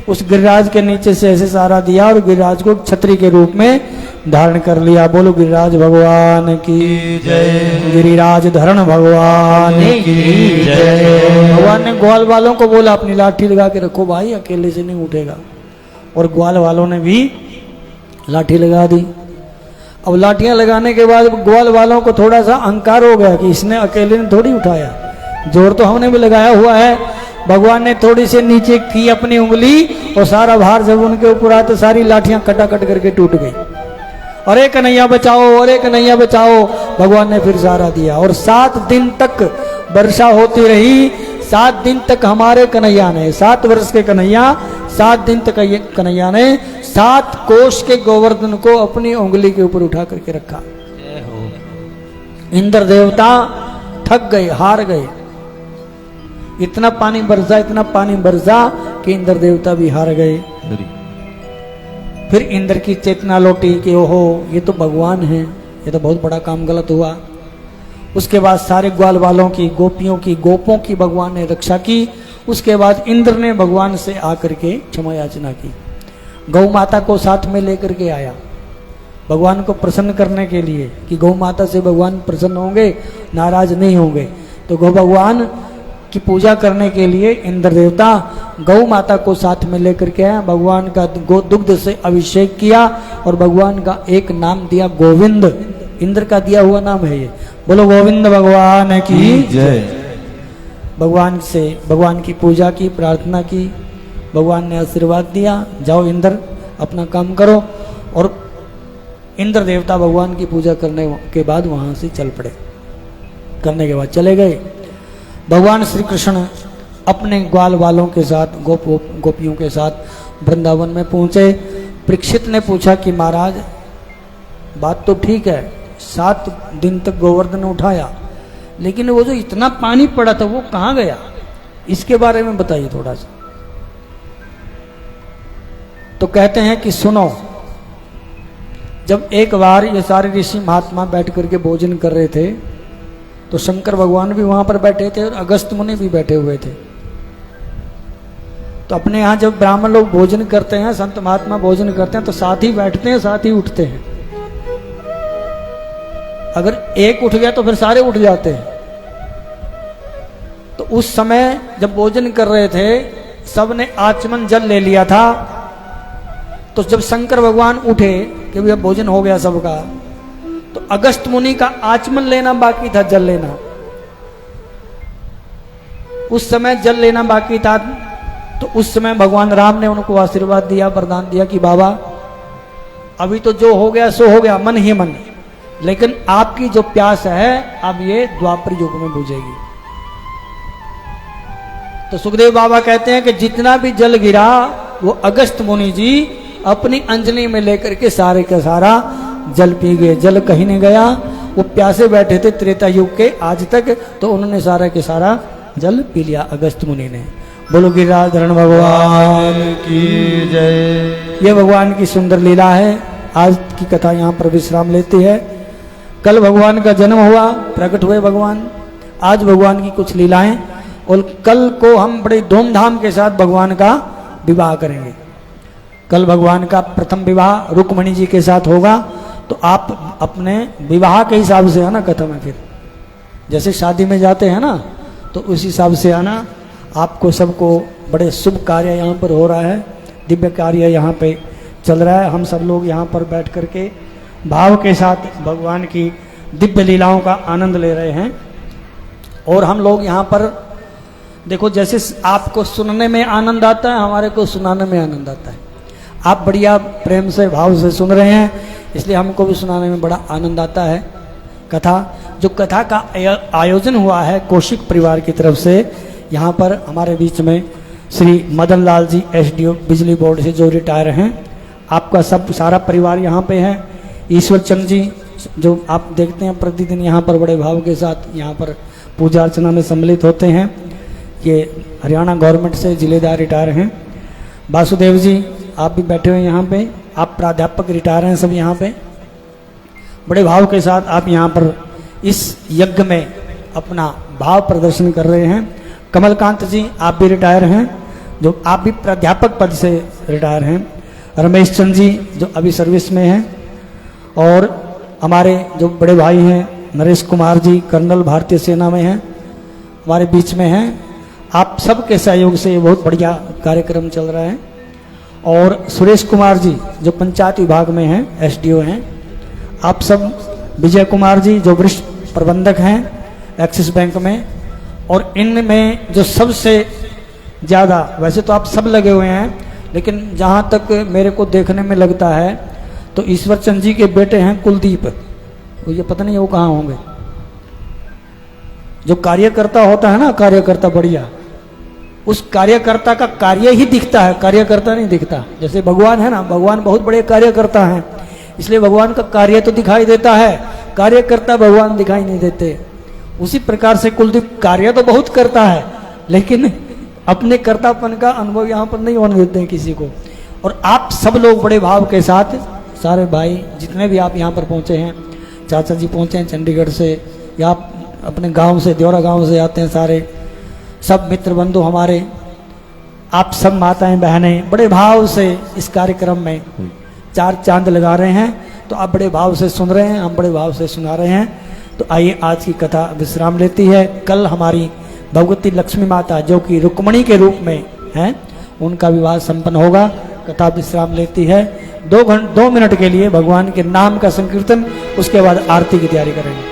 उस गिरिराज के नीचे से ऐसे सहारा दिया और गिरिराज को छतरी के रूप में धारण कर लिया। बोलो गिरिराज भगवान की जय। गिरिराज धरण भगवान की जय। भगवान ने ग्वाल वालों को बोला अपनी लाठी लगा के रखो भाई, अकेले से नहीं उठेगा। और ग्वाल वालों ने भी लाठी लगा दी। अब लाठियां लगाने के बाद ग्वाल वालों को थोड़ा सा अहंकार हो गया कि इसने अकेले ने थोड़ी उठाया, जोर तो हमने भी लगाया हुआ है। भगवान ने थोड़ी से नीचे की अपनी उंगली और सारा भार जब उनके ऊपर आया तो सारी लाठियां कटाकट करके टूट गई। अरे कन्हैया बचाओ, अरे कन्हैया बचाओ। भगवान ने फिर सहारा दिया और 7 दिन तक वर्षा होती रही। 7 दिन तक हमारे कन्हैया ने, 7 वर्ष के कन्हैया, 7 दिन तक कन्हैया ने 7 कोष के गोवर्धन को अपनी उंगली के ऊपर उठा करके रखा। इंद्र देवता थक गए, हार गए। इतना पानी बरसा कि इंद्र देवता भी हार गए। फिर इंद्र की चेतना लौटी कि ओहो ये तो भगवान है, ये तो बहुत बड़ा काम गलत हुआ। उसके बाद सारे ग्वाल वालों की, गोपियों की, गोपों की भगवान ने रक्षा की। उसके बाद इंद्र ने भगवान से आकर के क्षमा याचना की। गौ माता को साथ में लेकर के आया भगवान को प्रसन्न करने के लिए कि गौ माता से भगवान प्रसन्न होंगे, नाराज नहीं होंगे। तो गौ भगवान की पूजा करने के लिए इंद्र देवता गौ माता को साथ में लेकर के आया। भगवान का दुग्ध से अभिषेक किया और भगवान का एक नाम दिया गोविंद। इंद्र का दिया हुआ नाम है ये। बोलो गोविंद भगवान की जय। भगवान से भगवान की पूजा की, प्रार्थना की। भगवान ने आशीर्वाद दिया, जाओ इंद्र अपना काम करो। और इंद्र देवता भगवान की पूजा करने के बाद वहां से चल पड़े। करने के बाद चले गए। भगवान श्री कृष्ण अपने ग्वाल वालों के साथ, गोपियों के साथ वृंदावन में पहुंचे। परीक्षित ने पूछा कि महाराज बात तो ठीक है, 7 दिन तक गोवर्धन उठाया, लेकिन वो जो इतना पानी पड़ा था वो कहाँ गया, इसके बारे में बताइए थोड़ा सा। तो कहते हैं कि सुनो, जब एक बार ये सारे ऋषि महात्मा बैठ करके भोजन कर रहे थे तो शंकर भगवान भी वहां पर बैठे थे और अगस्त मुनि भी बैठे हुए थे। तो अपने यहाँ जब ब्राह्मण लोग भोजन करते हैं, संत महात्मा भोजन करते हैं, तो साथ ही बैठते हैं, साथ ही उठते हैं। अगर एक उठ गया तो फिर सारे उठ जाते हैं। तो उस समय जब भोजन कर रहे थे, सबने आचमन जल ले लिया था। तो जब शंकर भगवान उठे कि भैया भोजन हो गया सबका, तो अगस्त मुनि का आचमन लेना बाकी था, जल लेना। उस समय जल लेना बाकी था। तो उस समय भगवान राम ने उनको आशीर्वाद दिया, वरदान दिया कि बाबा अभी तो जो हो गया सो हो गया, मन ही मन, लेकिन आपकी जो प्यास है अब ये द्वापर युग में बुझेगी। तो सुखदेव बाबा कहते हैं कि जितना भी जल गिरा वो अगस्त मुनि जी अपनी अंजलि में लेकर के सारे का सारा जल पी गए। जल कहीं नहीं गया, वो प्यासे बैठे थे त्रेता युग के आज तक, तो उन्होंने सारा के सारा जल पी लिया अगस्त मुनि ने। बोलो गिरिराधरण भगवान की जय। ये भगवान की सुंदर लीला है। आज की कथा यहाँ पर विश्राम लेती है। कल भगवान का जन्म हुआ, प्रकट हुए भगवान। आज भगवान की कुछ लीलाएं, और कल को हम बड़े धूमधाम के साथ भगवान का विवाह करेंगे। कल भगवान का प्रथम विवाह रुक्मणी जी के साथ होगा। तो आप अपने विवाह के हिसाब से आना कथा में, फिर जैसे शादी में जाते हैं ना, तो उस हिसाब से आना। आपको सबको बड़े शुभ कार्य यहाँ पर हो रहा है, दिव्य कार्य यहाँ पे चल रहा है। हम सब लोग यहाँ पर बैठ करके भाव के साथ भगवान की दिव्य लीलाओं का आनंद ले रहे हैं। और हम लोग यहाँ पर देखो, जैसे आपको सुनने में आनंद आता है, हमारे को सुनाने में आनंद आता है। आप बढ़िया प्रेम से भाव से सुन रहे हैं, इसलिए हमको भी सुनाने में बड़ा आनंद आता है। कथा, जो कथा का आयोजन हुआ है कौशिक परिवार की तरफ से, यहाँ पर हमारे बीच में श्री मदन लाल जी एसडीओ बिजली बोर्ड से जो रिटायर हैं, आपका सब सारा परिवार यहाँ पे है। ईश्वर चंद जी जो आप देखते हैं प्रतिदिन यहाँ पर बड़े भाव के साथ यहाँ पर पूजा अर्चना में सम्मिलित होते हैं, ये हरियाणा गवर्नमेंट से जिलेदार रिटायर हैं। वासुदेव जी आप भी बैठे हुए हैं यहाँ पे, आप प्राध्यापक रिटायर हैं सब यहाँ पे। बड़े भाव के साथ आप यहाँ पर इस यज्ञ में अपना भाव प्रदर्शन कर रहे हैं। कमलकांत जी आप भी रिटायर हैं, जो आप भी प्राध्यापक पद से रिटायर हैं। रमेश चंद जी जो अभी सर्विस में हैं, और हमारे जो बड़े भाई हैं नरेश कुमार जी कर्नल भारतीय सेना में हैं, हमारे बीच में हैं। आप सबके सहयोग से बहुत बढ़िया कार्यक्रम चल रहा है। और सुरेश कुमार जी जो पंचायत विभाग में हैं, एसडीओ हैं। आप सब, विजय कुमार जी जो वरिष्ठ प्रबंधक हैं एक्सिस बैंक में। और इनमें जो सबसे ज़्यादा, वैसे तो आप सब लगे हुए हैं, लेकिन जहाँ तक मेरे को देखने में लगता है तो ईश्वर चंद जी के बेटे हैं कुलदीप, वो ये पता नहीं वो कहाँ होंगे। जो कार्यकर्ता होता है ना, कार्यकर्ता बढ़िया, उस कार्यकर्ता का कार्य ही दिखता है, कार्यकर्ता नहीं दिखता। जैसे भगवान है ना, भगवान बहुत बड़े कार्यकर्ता हैं, इसलिए भगवान का कार्य तो दिखाई देता है, कार्यकर्ता भगवान दिखाई नहीं देते। उसी प्रकार से कुलदीप कार्य तो बहुत करता है, लेकिन अपने कर्तापन का अनुभव यहाँ पर नहीं होने देते हैं किसी को। और आप सब लोग बड़े भाव के साथ, सारे भाई जितने भी आप यहाँ पर पहुँचे हैं, चाचा जी पहुँचे हैं चंडीगढ़ से, या अपने गांव से, देवरा गांव से आते हैं सारे, सब मित्र बंधु हमारे, आप सब माताएं बहनें बड़े भाव से इस कार्यक्रम में चार चांद लगा रहे हैं। तो आप बड़े भाव से सुन रहे हैं, हम बड़े भाव से सुना रहे हैं। तो आइए, आज की कथा विश्राम लेती है। कल हमारी भगवती लक्ष्मी माता जो कि रुक्मणी के रूप में हैं, उनका विवाह संपन्न होगा। कथा विश्राम लेती है 2 मिनट के लिए, भगवान के नाम का संकीर्तन, उसके बाद आरती की तैयारी करेंगे।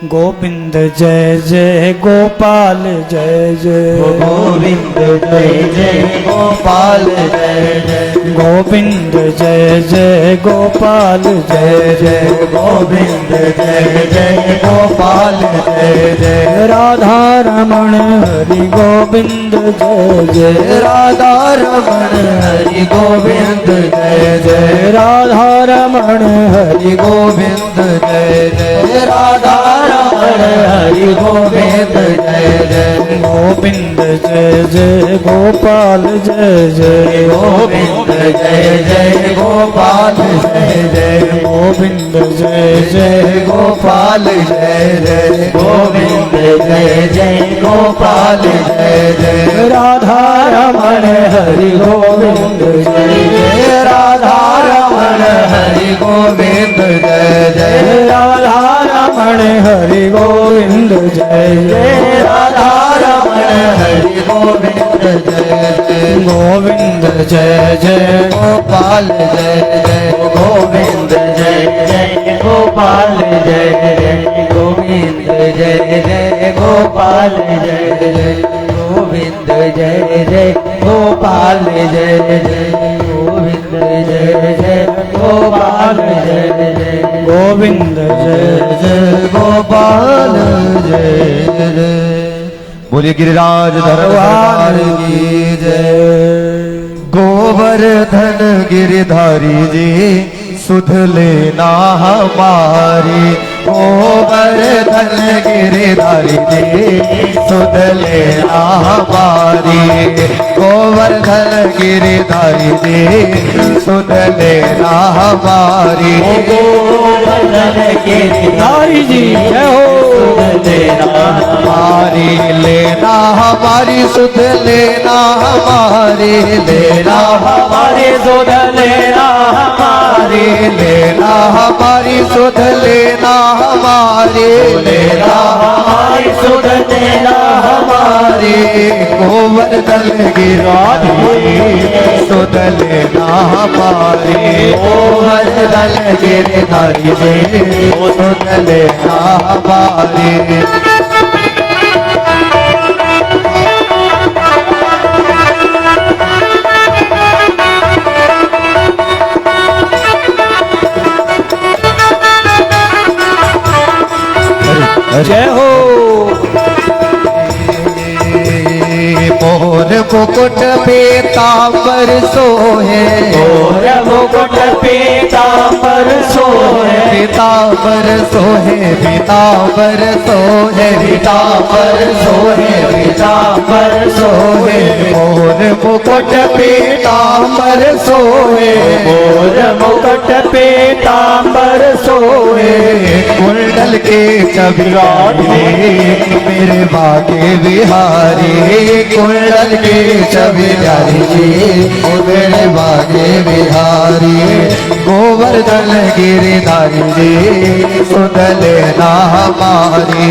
गोविंद जय जय गोपाल जय जय, गोविंद जय जय गोपाल जय जय, गोविंद जय जय गोपाल जय जय, गोविंद जय जय गोपाल जय जय, राधा रमण हरि गोविंद जय जय, राधा रमण हरि गोविंद जय जय, राधा रमण हरि गोविंद जय जय, राधा रमण हरि गोविंद जय जय, गोविंद जय जय गोपाल जय जय, गोविंद जय जय गोपाल जय जय, गोविंद जय जय गोपाल जय जय, गोविंद जय जय गोपाल जय जय, राधा रमण हरि गोविंद जय जय, राधा रमण हरि गोविंद जय जय, राधा रमण हरि गोविंद जय जय, राधा रमण हरि गोविंद जय जय, गोविंद जय जय गोपाल जय जय, गोविंद जय जय गोपाल जय जय, गोविंद जय जय गोपाल जय जय, गोविंद जय जय गोपाल जय जय, गोविंद जय जय गोपाल जय जय, गोविंद जय जय गोपाल जय जय। बोलिए गिरिराज धरण सरकार की जय। गोवर्धन गिरधारी जी सुध लेना हमारी, गोवर्धन गिरधारी जी सुध लेना हमारी, गोवर्धन गिरधारी जी सुध लेना हमारी, गोवर्धन गिरधारी जी जय हो सुध लेना हमारी, लेना हमारी सुध लेना हमारी, लेना हमारे सुध लेना हमारे, लेना हमारी सुध लेना हमारी, लेना हमारी सुध लेना हमारे, गोवर्धन गिरधारी सुध लेना हमारी, गोवर्धन गिरधारी सुध लेना हमारी। जय हो। मोर मुकुट पीतांबर सोहे, मोर मुकुट पीतांबर सोहे, पीतांबर सोहे, पीतांबर सोहे, पीतांबर सोहे, पीतांबर सोहे, मोर मुकुट पीतांबर सोहे, मोर मुकुट पीतांबर सोहे, कुंडल के चबिराने मेरे बागे बिहारी, कुंडल के चबिरारी जी मेरे बागे बिहारी, गोवर्धन गिरधारी जी सुध लेना हमारी,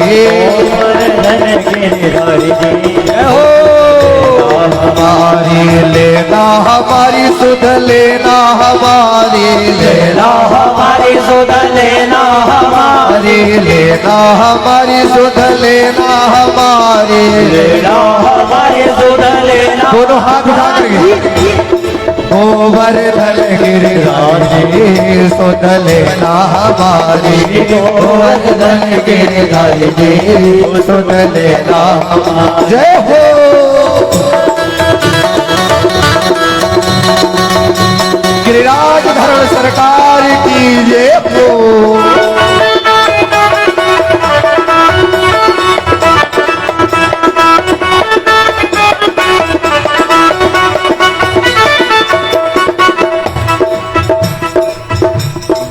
गोवर्धन गिरधारी जी जय हो। हमारी, लेना हमारी सुध लेना हमारी, लेना हमारी सुध लेना हमारे, लेना हमारी सुध लेना हमारी, लेना हमारी सुध लेना, दोनों हाथ उठा करके गोवर्धन गिरधारी सुध लेना हमारी, गोवर्धन गिरधारी सुध लेना हमारी। जय हो। गिरिराज धरण सरकार की जय हो।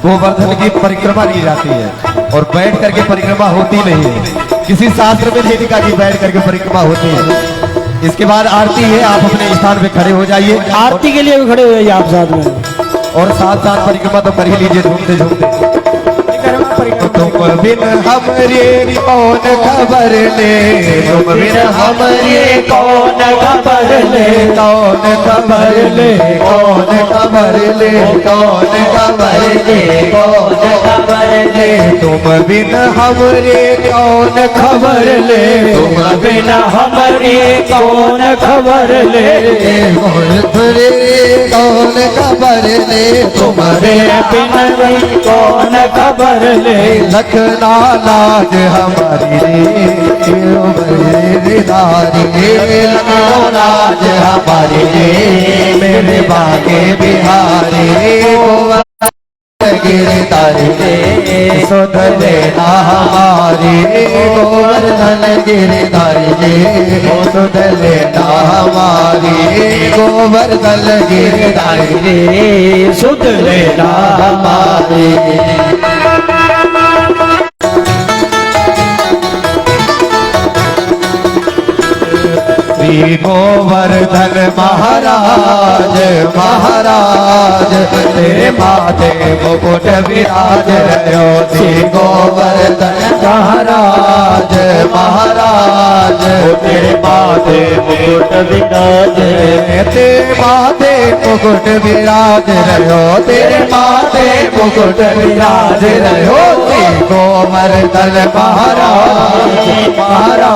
गोवर्धन की परिक्रमा की जाती है और बैठ करके परिक्रमा होती नहीं है, किसी शास्त्र में नहीं लिखा कि बैठ करके परिक्रमा होती है। इसके बाद आरती है, आप अपने स्थान पे खड़े हो जाइए, आरती के लिए भी खड़े हो जाइए आप साथ में, और साथ साथ परिक्रमा तो कर ही लीजिए झूमते झूमते। तुम बिन हमरे कौन खबर ले, तुम बिन हमरे कौन खबर ले, कौन खबर ले, कौन खबर ले, कौन खबर ले, कौन खबर ले, तुम बिन हमरे कौन खबर ले, तुम बिना हमारे कौन खबर ले, तुमरे कौन खबर ले, तुम्हारे बिना कौन खबर ले, लखना लाज हमारी रे दारी, लखना लाज हमारी रे मेरे बागे बिहारी, गिरधारी सुध लेना हमारी, गोवर्धन गिरधारी सुध लेना हमारी, गोवर्धन गिरधारी सुध लेना हमारी। श्री गोवर्धन महाराज महाराज तेरे माथे मुकुट विराज रहो, श्री गोवर्धन महाराज महाराज तेरे माथे मुकुट विराज, तेरे माथे मुकुट विराज रहो, तेरे माथे मुकुट विराज रहो, श्री गोवर्धन महाराज महाराज।